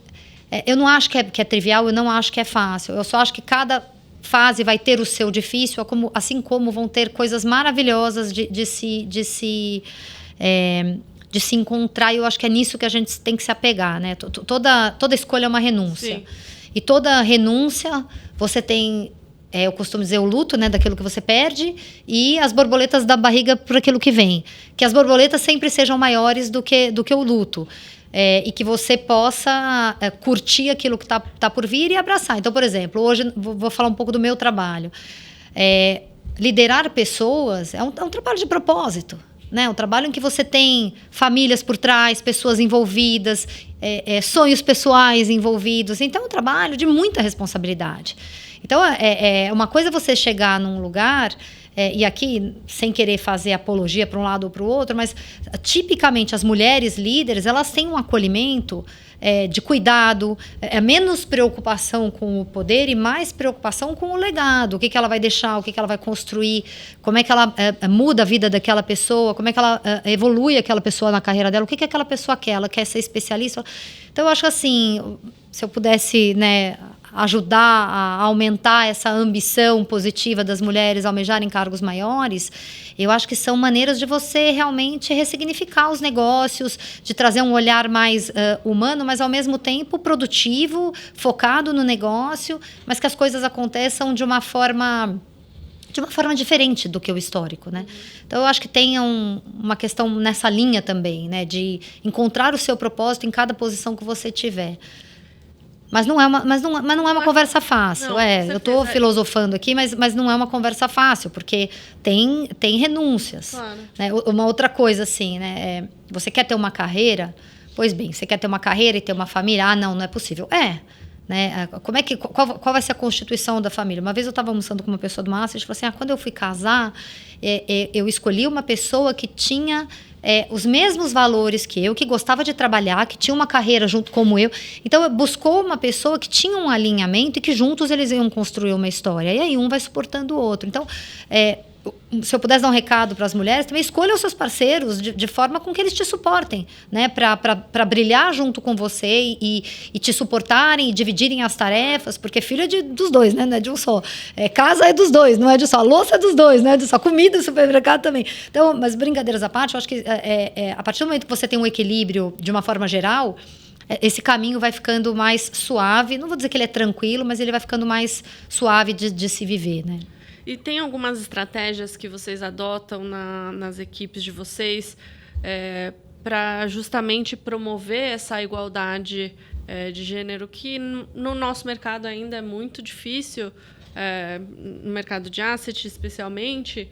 S4: eu não acho que é trivial, eu não acho que é fácil. Eu só acho que cada fase vai ter o seu difícil, assim como vão ter coisas maravilhosas de se encontrar, e eu acho que é nisso que a gente tem que se apegar, né? Toda escolha é uma renúncia. Sim. E toda renúncia, você tem... eu costumo dizer o luto, né, daquilo que você perde, e as borboletas da barriga por aquilo que vem. Que as borboletas sempre sejam maiores do que o luto. E que você possa curtir aquilo que tá por vir e abraçar. Então, por exemplo, hoje vou falar um pouco do meu trabalho. Liderar pessoas é um trabalho de propósito. Né? Um trabalho em que você tem famílias por trás, pessoas envolvidas, sonhos pessoais envolvidos. Então, é um trabalho de muita responsabilidade. Então, uma coisa é você chegar num lugar, e aqui, sem querer fazer apologia para um lado ou para o outro, mas tipicamente as mulheres líderes, elas têm um acolhimento de cuidado, menos preocupação com o poder e mais preocupação com o legado. O que ela vai deixar, o que ela vai construir, como é que ela muda a vida daquela pessoa, como é que ela evolui aquela pessoa na carreira dela, o que aquela pessoa quer, ela quer ser especialista. Então, eu acho que assim, se eu pudesse, né, ajudar a aumentar essa ambição positiva das mulheres almejarem cargos maiores, eu acho que são maneiras de você realmente ressignificar os negócios, de trazer um olhar mais humano, mas ao mesmo tempo produtivo, focado no negócio, mas que as coisas aconteçam de uma forma diferente do que o histórico, né? Então, eu acho que tem uma questão nessa linha também, né? De encontrar o seu propósito em cada posição que você tiver. Mas não é uma conversa fácil.
S3: Não,
S4: eu estou filosofando aqui, mas não é uma conversa fácil, porque tem renúncias.
S3: Claro.
S4: Né? Uma outra coisa, assim, né? Você quer ter uma carreira? Pois bem, você quer ter uma carreira e ter uma família? Ah, não é possível. Né? Qual vai ser a constituição da família? Uma vez eu estava almoçando com uma pessoa do Master e falou assim, quando eu fui casar, eu escolhi uma pessoa que tinha os mesmos valores que eu, que gostava de trabalhar, que tinha uma carreira junto como eu. Então, buscou uma pessoa que tinha um alinhamento e que juntos eles iam construir uma história. E aí um vai suportando o outro. Então, se eu pudesse dar um recado para as mulheres, também escolham os seus parceiros de forma com que eles te suportem, né? Para brilhar junto com você e te suportarem e dividirem as tarefas, porque filho é dos dois, né? Não é de um só. Casa é dos dois, não é de um só. Louça é dos dois, não é de um só. Comida no supermercado também. Então, mas brincadeiras à parte, eu acho que a partir do momento que você tem um equilíbrio de uma forma geral, esse caminho vai ficando mais suave. Não vou dizer que ele é tranquilo, mas ele vai ficando mais suave de se viver, né?
S3: E tem algumas estratégias que vocês adotam nas equipes de vocês para justamente promover essa igualdade de gênero que no nosso mercado ainda é muito difícil, no mercado de asset especialmente,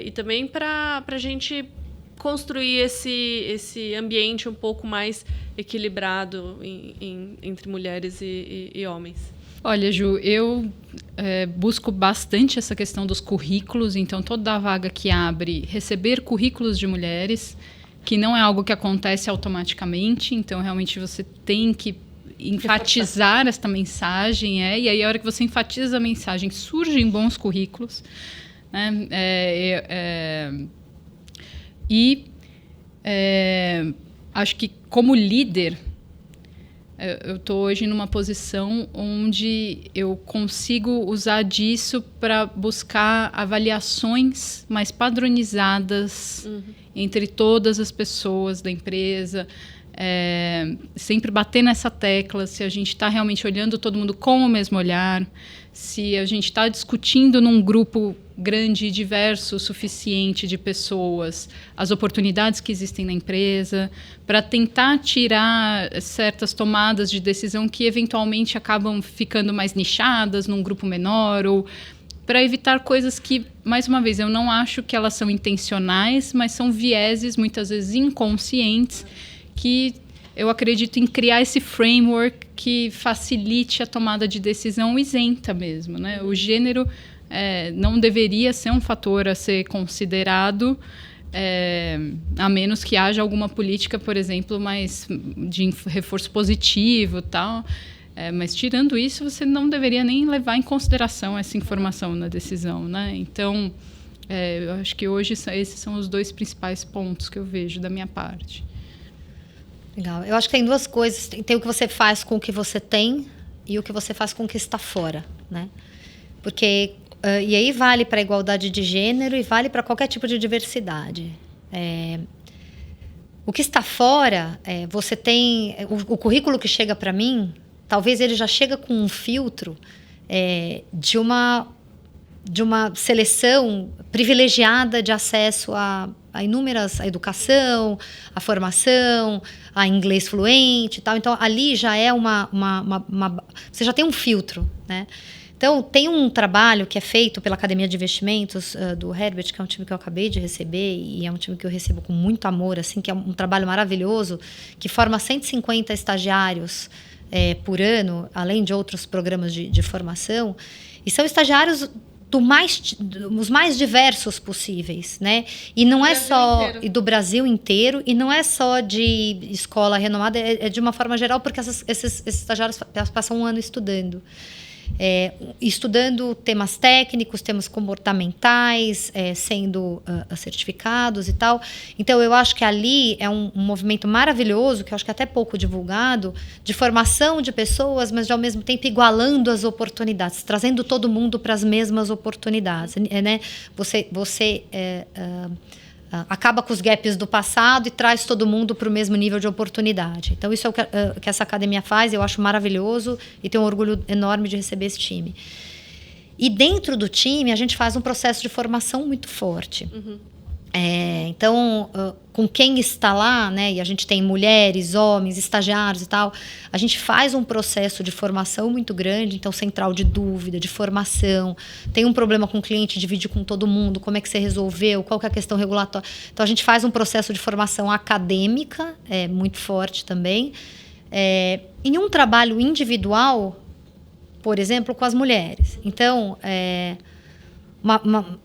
S3: e também para a gente construir esse ambiente um pouco mais equilibrado entre mulheres e homens.
S2: Olha, Ju, eu busco bastante essa questão dos currículos, então toda a vaga que abre, receber currículos de mulheres, que não é algo que acontece automaticamente, então realmente você tem que enfatizar esta mensagem, e aí a hora que você enfatiza a mensagem, surgem bons currículos, né? Acho que como líder, eu estou hoje numa posição onde eu consigo usar disso para buscar avaliações mais padronizadas entre todas as pessoas da empresa. Sempre bater nessa tecla, se a gente está realmente olhando todo mundo com o mesmo olhar, se a gente está discutindo num grupo grande e diverso o suficiente de pessoas, as oportunidades que existem na empresa, para tentar tirar certas tomadas de decisão que eventualmente acabam ficando mais nichadas num grupo menor, ou para evitar coisas que, mais uma vez, eu não acho que elas são intencionais, mas são vieses, muitas vezes inconscientes, que eu acredito em criar esse framework que facilite a tomada de decisão isenta mesmo, né? O gênero não deveria ser um fator a ser considerado, a menos que haja alguma política, por exemplo, mais de reforço positivo, tal. Mas tirando isso, você não deveria nem levar em consideração essa informação na decisão, né? Então, eu acho que hoje esses são os dois principais pontos que eu vejo da minha parte.
S4: Legal. Eu acho que tem duas coisas. Tem o que você faz com o que você tem e o que você faz com o que está fora, né? Porque e aí vale para a igualdade de gênero e vale para qualquer tipo de diversidade. O que está fora, você tem o currículo que chega para mim, talvez ele já chega com um filtro de uma seleção privilegiada de acesso a inúmeras, a educação, a formação, a inglês fluente e tal. Então, ali já é você já tem um filtro, né? Então, tem um trabalho que é feito pela Academia de Investimentos do Herbert, que é um time que eu acabei de receber, e é um time que eu recebo com muito amor, assim, que é um trabalho maravilhoso, que forma 150 estagiários por ano, além de outros programas de formação, e são estagiários os mais diversos possíveis, né? E não é só do Brasil inteiro, e não é só de escola renomada, é de uma forma geral, porque esses estagiários passam um ano estudando. estudando temas técnicos, temas comportamentais, sendo certificados e tal. Então, eu acho que ali é um movimento maravilhoso, que eu acho que é até pouco divulgado, de formação de pessoas, mas, ao mesmo tempo, igualando as oportunidades, trazendo todo mundo para as mesmas oportunidades. Né? Você acaba com os gaps do passado e traz todo mundo para o mesmo nível de oportunidade. Então, isso é o que essa academia faz, eu acho maravilhoso e tenho um orgulho enorme de receber esse time. E dentro do time, a gente faz um processo de formação muito forte. Então, com quem está lá, né, e a gente tem mulheres, homens, estagiários e tal, a gente faz um processo de formação muito grande, então central de dúvida, de formação. Tem um problema com o cliente, divide com todo mundo, como é que você resolveu, qual que é a questão regulatória. Então, a gente faz um processo de formação acadêmica, muito forte também. Em um trabalho individual, por exemplo, com as mulheres. Então,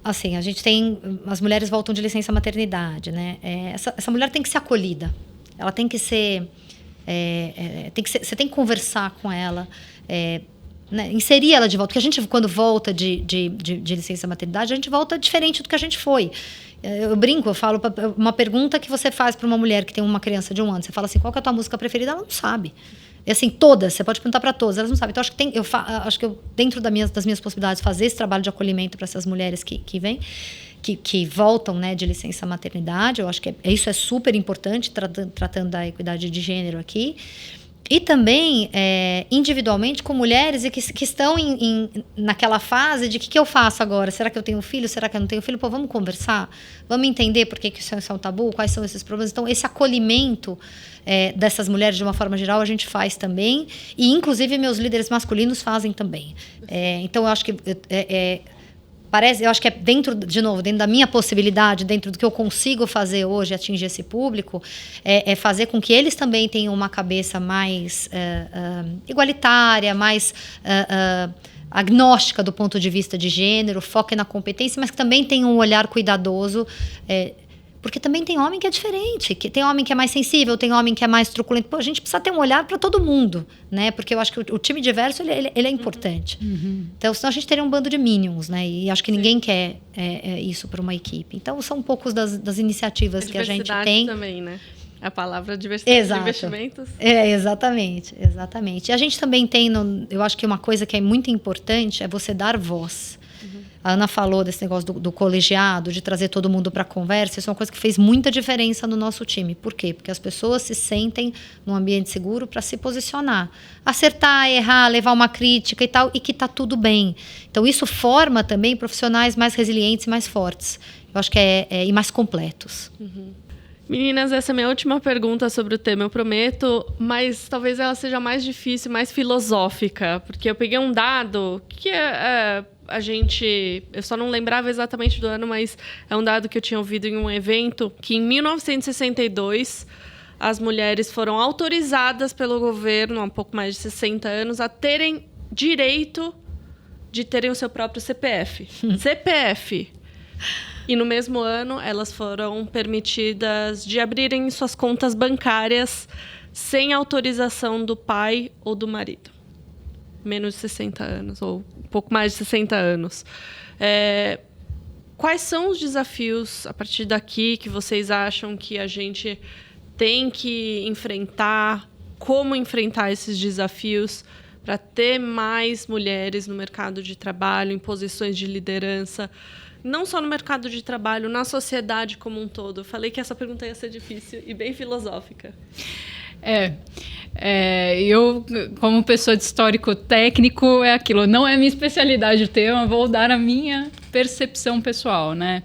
S4: assim, a gente tem... As mulheres voltam de licença maternidade, né? Essa mulher tem que ser acolhida. Ela tem que ser... você tem que conversar com ela, né? Inserir ela de volta. Porque a gente, quando volta de licença maternidade, a gente volta diferente do que a gente foi. Eu brinco, eu falo... Uma pergunta que você faz para uma mulher que tem uma criança de 1 ano, você fala assim, qual que é a tua música preferida? Ela não sabe. E assim, todas, você pode perguntar para todas, elas não sabem. Então, acho que eu dentro das minhas possibilidades, fazer esse trabalho de acolhimento para essas mulheres que vêm, que voltam, né, de licença maternidade, eu acho que isso é super importante, tratando da equidade de gênero aqui. E também, individualmente, com mulheres que estão naquela fase de o que eu faço agora? Será que eu tenho filho? Será que eu não tenho filho? Pô, vamos conversar? Vamos entender por que isso é um tabu? Quais são esses problemas? Então, esse acolhimento dessas mulheres, de uma forma geral, a gente faz também. E, inclusive, meus líderes masculinos fazem também. Então, eu acho que... eu acho que dentro da minha possibilidade, dentro do que eu consigo fazer hoje, atingir esse público, fazer com que eles também tenham uma cabeça mais igualitária, mais agnóstica do ponto de vista de gênero, foque na competência, mas que também tenham um olhar cuidadoso, porque também tem homem que é diferente, tem homem que é mais sensível, tem homem que é mais truculento. Pô, a gente precisa ter um olhar para todo mundo, né? Porque eu acho que o time diverso, ele é importante. Então, senão a gente teria um bando de minions, né? E acho que ninguém quer isso para uma equipe. Então, são um poucos das iniciativas que a gente tem.
S3: Também, né? A palavra diversidade de investimentos.
S4: Exatamente. E a gente também tem, eu acho que uma coisa que é muito importante é você dar voz. A Ana falou desse negócio do colegiado, de trazer todo mundo para a conversa. Isso é uma coisa que fez muita diferença no nosso time. Por quê? Porque as pessoas se sentem num ambiente seguro para se posicionar. Acertar, errar, levar uma crítica e tal, e que está tudo bem. Então, isso forma também profissionais mais resilientes e mais fortes. Eu acho que e mais completos.
S3: Meninas, essa é a minha última pergunta sobre o tema, eu prometo, mas talvez ela seja mais difícil, mais filosófica, porque eu peguei um dado que eu só não lembrava exatamente do ano, mas é um dado que eu tinha ouvido em um evento, que em 1962 as mulheres foram autorizadas pelo governo, há um pouco mais de 60 anos, a terem direito de terem o seu próprio CPF. CPF! E no mesmo ano, elas foram permitidas de abrirem suas contas bancárias sem autorização do pai ou do marido. Menos de 60 anos, ou um pouco mais de 60 anos. Quais são os desafios, a partir daqui, que vocês acham que a gente tem que enfrentar? Como enfrentar esses desafios para ter mais mulheres no mercado de trabalho, em posições de liderança? Não só no mercado de trabalho, na sociedade como um todo. Eu falei que essa pergunta ia ser difícil e bem filosófica.
S2: Eu, como pessoa de histórico técnico, aquilo. Não é minha especialidade o tema, vou dar a minha percepção pessoal, né?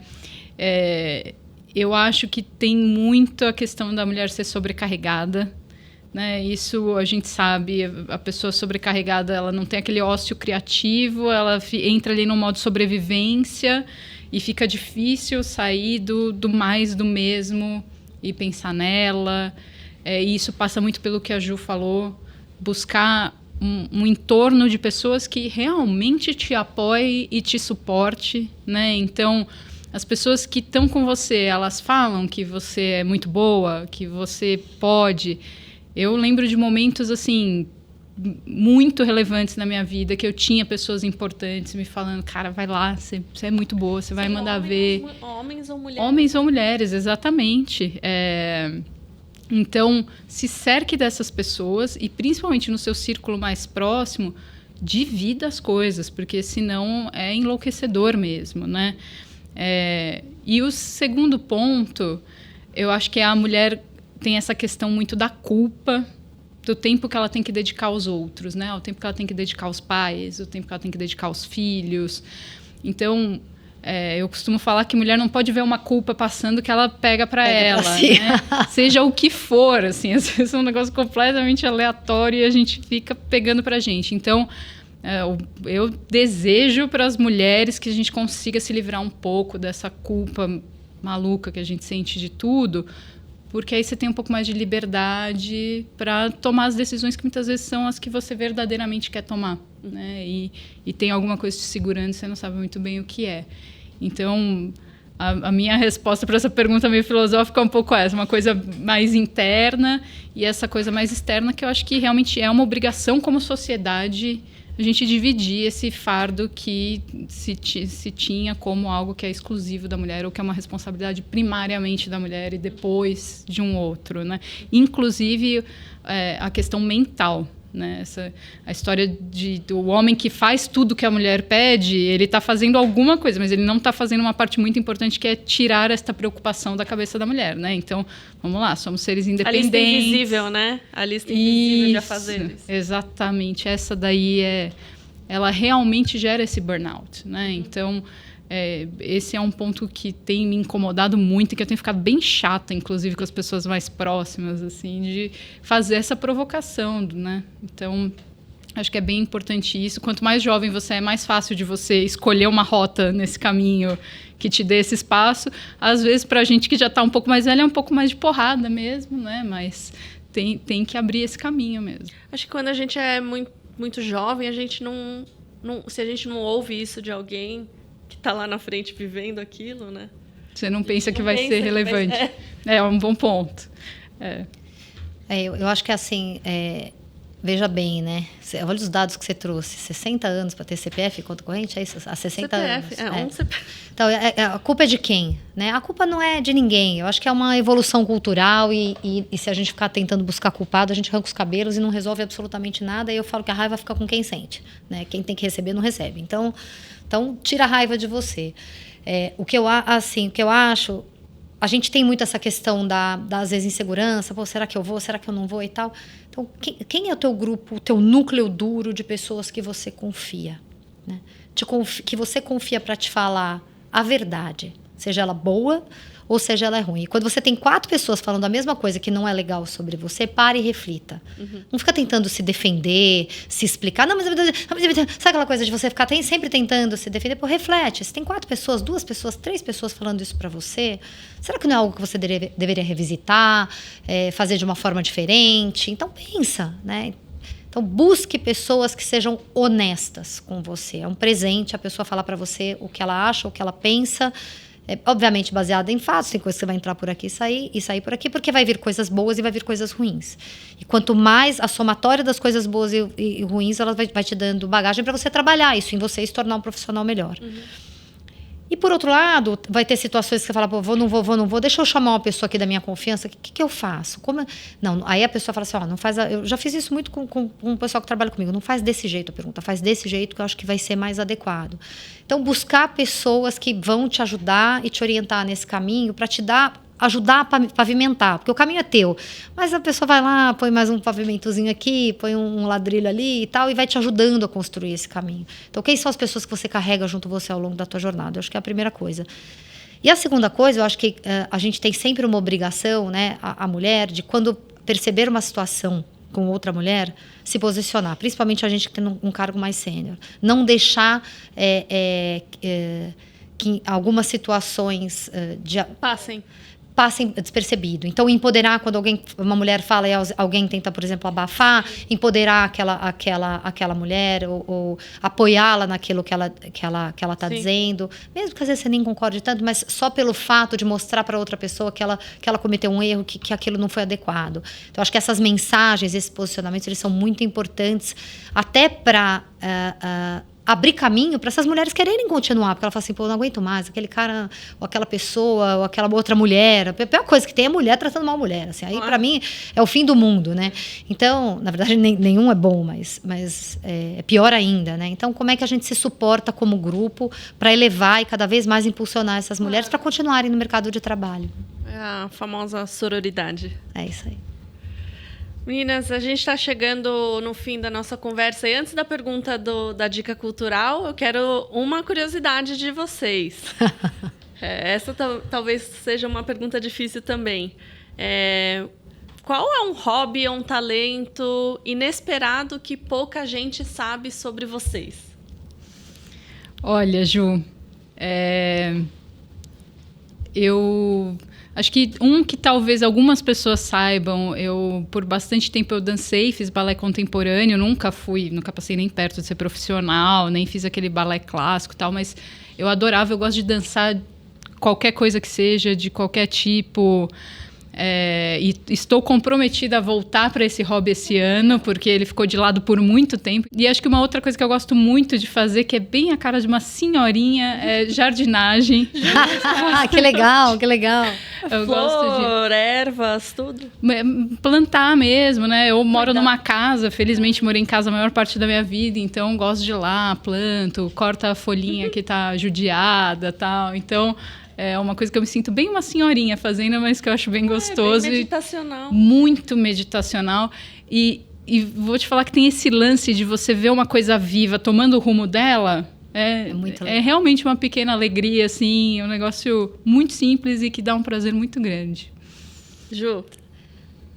S2: Eu acho que tem muito a questão da mulher ser sobrecarregada, né? Isso a gente sabe, a pessoa sobrecarregada, ela não tem aquele ócio criativo, ela entra ali no modo sobrevivência e fica difícil sair do mais do mesmo e pensar nela. E isso passa muito pelo que a Ju falou, buscar um entorno de pessoas que realmente te apoiem e te suporte, né? Então, as pessoas que estão com você, elas falam que você é muito boa, que você pode. Eu lembro de momentos, assim, muito relevantes na minha vida, que eu tinha pessoas importantes me falando, cara, vai lá, você é muito boa, você vai mandar ver.
S3: Homens ou mulheres?
S2: Homens ou mulheres, exatamente. Então, se cerque dessas pessoas e, principalmente no seu círculo mais próximo, divida as coisas, porque senão é enlouquecedor mesmo, né? E o segundo ponto, eu acho que a mulher tem essa questão muito da culpa, do tempo que ela tem que dedicar aos outros, né? O tempo que ela tem que dedicar aos pais, o tempo que ela tem que dedicar aos filhos. Então, eu costumo falar que mulher não pode ver uma culpa passando que ela pega para ela,
S4: si.
S2: né? Seja o que for, assim, às vezes é um negócio completamente aleatório e a gente fica pegando pra gente. Então, eu desejo para as mulheres que a gente consiga se livrar um pouco dessa culpa maluca que a gente sente de tudo, porque aí você tem um pouco mais de liberdade para tomar as decisões que muitas vezes são as que você verdadeiramente quer tomar, né? E tem alguma coisa te segurando e você não sabe muito bem o que é. Então, a minha resposta para essa pergunta meio filosófica é um pouco essa, uma coisa mais interna e essa coisa mais externa que eu acho que realmente é uma obrigação como sociedade a gente dividir esse fardo que se tinha como algo que é exclusivo da mulher ou que é uma responsabilidade primariamente da mulher e depois de um outro, né? Inclusive a questão mental, né? A história do homem que faz tudo que a mulher pede, ele está fazendo alguma coisa, mas ele não está fazendo uma parte muito importante que é tirar esta preocupação da cabeça da mulher, né? Então, vamos lá, somos seres independentes.
S3: A lista invisível, né? A lista invisível de afazeres.
S2: Exatamente, essa daí ela realmente gera esse burnout, né? Então, esse é um ponto que tem me incomodado muito e que eu tenho ficado bem chata, inclusive, com as pessoas mais próximas, assim, de fazer essa provocação, né? Então, acho que é bem importante isso. Quanto mais jovem você é, mais fácil de você escolher uma rota nesse caminho que te dê esse espaço. Às vezes, para a gente que já está um pouco mais velha, é um pouco mais de porrada mesmo, né? Mas tem que abrir esse caminho mesmo.
S3: Acho que quando a gente é muito jovem, a gente não... Se a gente não ouve isso de alguém que está lá na frente vivendo aquilo, né?
S2: Você não pensa que vai ser relevante. É um bom ponto.
S4: Eu acho que assim, veja bem, né? Olha os dados que você trouxe. 60 anos para ter CPF, conta corrente, é isso? Há 60
S3: CPF,
S4: anos.
S3: CPF.
S4: Então, a culpa é de quem? Né? A culpa não é de ninguém. Eu acho que é uma evolução cultural e se a gente ficar tentando buscar culpado, a gente arranca os cabelos e não resolve absolutamente nada. E eu falo que a raiva fica com quem sente, né? Quem tem que receber, não recebe. Então tira a raiva de você. O que eu acho... A gente tem muito essa questão às vezes, insegurança. Pô, será que eu vou? Será que eu não vou e tal? Então, quem é o teu grupo, o teu núcleo duro de pessoas que você confia? Né? Que você confia para te falar a verdade. Seja ela boa ou seja ela ruim. E quando você tem 4 pessoas falando a mesma coisa que não é legal sobre você, pare e reflita. Uhum. Não fica tentando se defender, se explicar. Não, mas sabe aquela coisa de você ficar sempre tentando se defender? Pô, reflete. Se tem 4 pessoas, 2 pessoas, 3 pessoas falando isso para você, será que não é algo que você deveria revisitar, fazer de uma forma diferente? Então pensa, né? Então busque pessoas que sejam honestas com você. É um presente a pessoa falar para você o que ela acha, o que ela pensa. Obviamente baseado em fatos, tem coisas que você vai entrar por aqui e sair por aqui, porque vai vir coisas boas e vai vir coisas ruins. E quanto mais a somatória das coisas boas e ruins, ela vai te dando bagagem para você trabalhar isso em você e se tornar um profissional melhor. Uhum. E por outro lado, vai ter situações que você fala, pô, não vou, deixa eu chamar uma pessoa aqui da minha confiança, o que eu faço? Não, aí a pessoa fala assim, não faz, eu já fiz isso muito com um pessoal que trabalha comigo, não faz desse jeito a pergunta, faz desse jeito que eu acho que vai ser mais adequado. Então, buscar pessoas que vão te ajudar e te orientar nesse caminho para te ajudar a pavimentar, porque o caminho é teu, mas a pessoa vai lá, põe mais um pavimentozinho aqui, põe um ladrilho ali e tal, e vai te ajudando a construir esse caminho. Então, quem são as pessoas que você carrega junto a você ao longo da tua jornada? Eu acho que é a primeira coisa. E a segunda coisa, eu acho que a gente tem sempre uma obrigação, né, a mulher, de quando perceber uma situação com outra mulher, se posicionar, principalmente a gente que tem um cargo mais sênior. Não deixar que algumas situações passem despercebido. Então, empoderar quando uma mulher fala e alguém tenta, por exemplo, abafar, empoderar aquela mulher ou apoiá-la naquilo que ela está dizendo, mesmo que às vezes você nem concorde tanto, mas só pelo fato de mostrar para outra pessoa que ela cometeu um erro, que aquilo não foi adequado. Então, acho que essas mensagens, esses posicionamentos, eles são muito importantes até para abrir caminho para essas mulheres quererem continuar, porque ela fala assim, pô, eu não aguento mais, aquele cara, ou aquela pessoa, ou aquela outra mulher, a pior coisa que tem é mulher tratando mal mulher, assim, aí para mim é o fim do mundo, né? Então, na verdade, nenhum é bom, mas é pior ainda, né? Então, como é que a gente se suporta como grupo para elevar e cada vez mais impulsionar essas mulheres para continuarem no mercado de trabalho?
S3: É a famosa sororidade.
S4: É isso aí.
S3: Meninas, a gente está chegando no fim da nossa conversa e antes da pergunta da dica cultural, eu quero uma curiosidade de vocês. Essa talvez seja uma pergunta difícil também. Qual é um hobby ou um talento inesperado que pouca gente sabe sobre vocês?
S2: Olha, Ju, eu acho que que talvez algumas pessoas saibam, por bastante tempo eu dancei, fiz balé contemporâneo, nunca passei nem perto de ser profissional, nem fiz aquele balé clássico e tal, mas eu adorava, eu gosto de dançar qualquer coisa que seja, de qualquer tipo. E estou comprometida a voltar para esse hobby esse ano, porque ele ficou de lado por muito tempo. E acho que uma outra coisa que eu gosto muito de fazer, que é bem a cara de uma senhorinha, é jardinagem.
S4: Que legal, que legal.
S2: Eu gosto de
S3: ervas, tudo.
S2: Plantar mesmo, né? Eu moro numa casa, felizmente morei em casa a maior parte da minha vida, então gosto de ir lá, planto, corto a folhinha que tá judiada e tal. Então, é uma coisa que eu me sinto bem uma senhorinha fazendo, mas que eu acho bem gostoso.
S3: Bem meditacional.
S2: Muito meditacional. E vou te falar que tem esse lance de você ver uma coisa viva tomando o rumo dela.
S4: Muito legal.
S2: É realmente uma pequena alegria, assim, um negócio muito simples e que dá um prazer muito grande.
S3: Ju?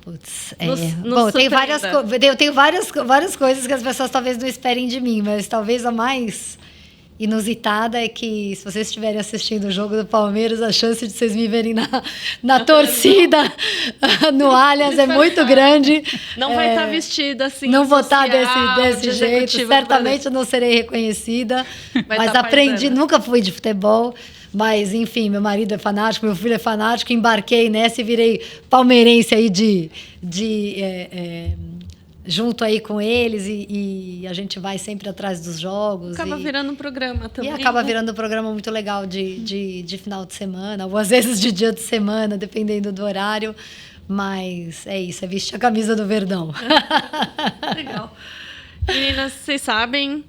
S4: Putz,
S3: Bom,
S4: eu tenho várias coisas que as pessoas talvez não esperem de mim, mas talvez a mais inusitada é que, se vocês estiverem assistindo o jogo do Palmeiras, a chance de vocês me verem na torcida no Allianz é muito grande.
S3: Não vai estar vestida assim.
S4: Não vou estar desse jeito. Certamente eu não serei reconhecida. Mas aprendi, nunca fui de futebol. Mas, enfim, meu marido é fanático, meu filho é fanático. Embarquei nessa e virei palmeirense aí junto aí com eles e a gente vai sempre atrás dos jogos.
S3: Acaba virando um programa também.
S4: E acaba virando um programa muito legal de final de semana, ou às vezes de dia de semana, dependendo do horário. Mas é isso, é vestir a camisa do Verdão.
S3: Legal. Meninas, vocês sabem,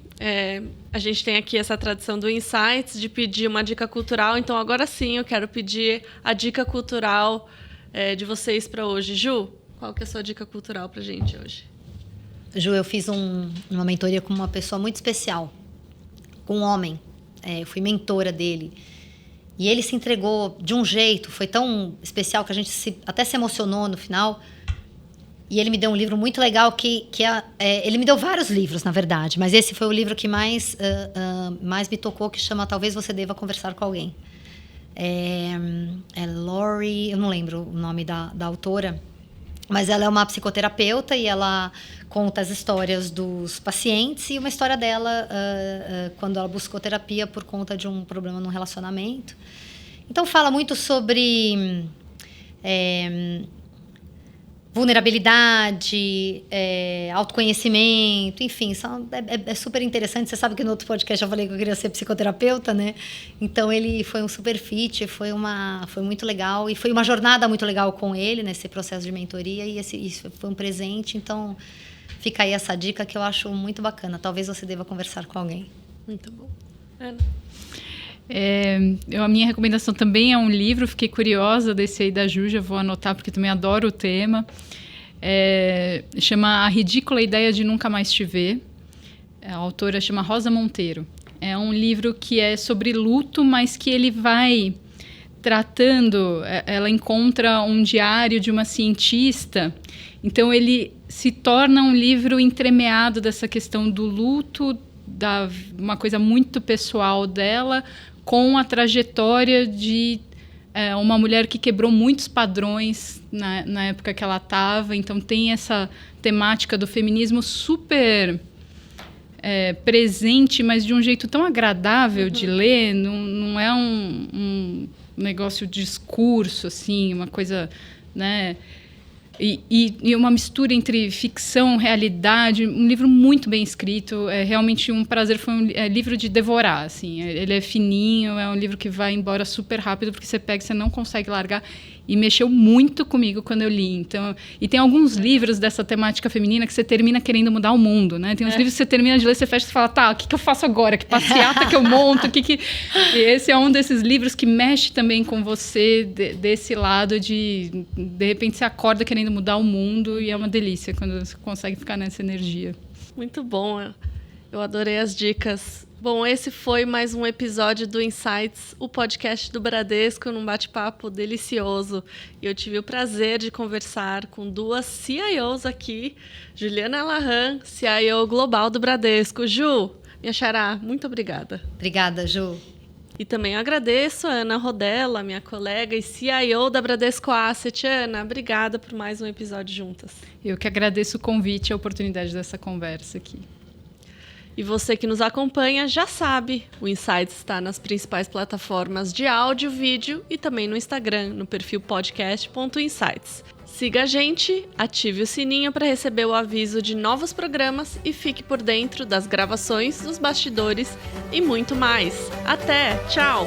S3: a gente tem aqui essa tradição do Insights, de pedir uma dica cultural. Então, agora sim, eu quero pedir a dica cultural de vocês para hoje. Ju, qual que é a sua dica cultural para a gente hoje?
S4: Ju, eu fiz uma mentoria com uma pessoa muito especial, com um homem. Eu fui mentora dele. E ele se entregou de um jeito, foi tão especial que a gente até se emocionou no final. E ele me deu um livro muito legal ele me deu vários livros, na verdade, mas esse foi o livro que mais me tocou, que chama Talvez Você Deva Conversar com Alguém. Lori, eu não lembro o nome da autora, mas ela é uma psicoterapeuta e ela conta as histórias dos pacientes e uma história dela quando ela buscou terapia por conta de um problema no relacionamento. Então, fala muito sobre vulnerabilidade, autoconhecimento, enfim, é super interessante. Você sabe que no outro podcast eu falei que eu queria ser psicoterapeuta, né? Então, ele foi um super fit, foi muito legal e foi uma jornada muito legal com ele nesse processo de mentoria e isso foi um presente. Então, fica aí essa dica que eu acho muito bacana. Talvez você deva conversar com alguém.
S3: Muito bom. Ana?
S2: A minha recomendação também é um livro, fiquei curiosa desse aí da Ju, já vou anotar porque também adoro o tema. Chama A Ridícula Ideia de Nunca Mais Te Ver. A autora chama Rosa Monteiro. É um livro que é sobre luto, mas que ele vai tratando... Ela encontra um diário de uma cientista, então ele se torna um livro entremeado dessa questão do luto, uma coisa muito pessoal dela, com a trajetória de uma mulher que quebrou muitos padrões na época que ela estava. Então, tem essa temática do feminismo super presente, mas de um jeito tão agradável de ler. Não é um negócio de discurso, assim, uma coisa, né? E uma mistura entre ficção, realidade, um livro muito bem escrito, é realmente um prazer, foi um livro de devorar, assim, ele é fininho, é um livro que vai embora super rápido, porque você pega e você não consegue largar, e mexeu muito comigo quando eu li. Então, e tem alguns livros dessa temática feminina que você termina querendo mudar o mundo, né? Tem uns livros que você termina de ler, você fecha e fala, tá, o que eu faço agora? Que passeata que eu monto? E esse é um desses livros que mexe também com você, desse lado de repente, você acorda querendo mudar o mundo, e é uma delícia quando você consegue ficar nessa energia.
S3: Muito bom, eu adorei as dicas. Bom, esse foi mais um episódio do Insights, o podcast do Bradesco, num bate-papo delicioso. E eu tive o prazer de conversar com duas CIOs aqui, Juliana Lahan, CIO Global do Bradesco. Ju, minha xará, muito obrigada.
S4: Obrigada, Ju.
S3: E também agradeço a Ana Rodella, minha colega e CIO da Bradesco Asset. Ana, obrigada por mais um episódio juntas.
S2: Eu que agradeço o convite e a oportunidade dessa conversa aqui.
S3: E você que nos acompanha já sabe, o Insights está nas principais plataformas de áudio, vídeo e também no Instagram, no perfil podcast.insights. Siga a gente, ative o sininho para receber o aviso de novos programas e fique por dentro das gravações, dos bastidores e muito mais. Até! Tchau!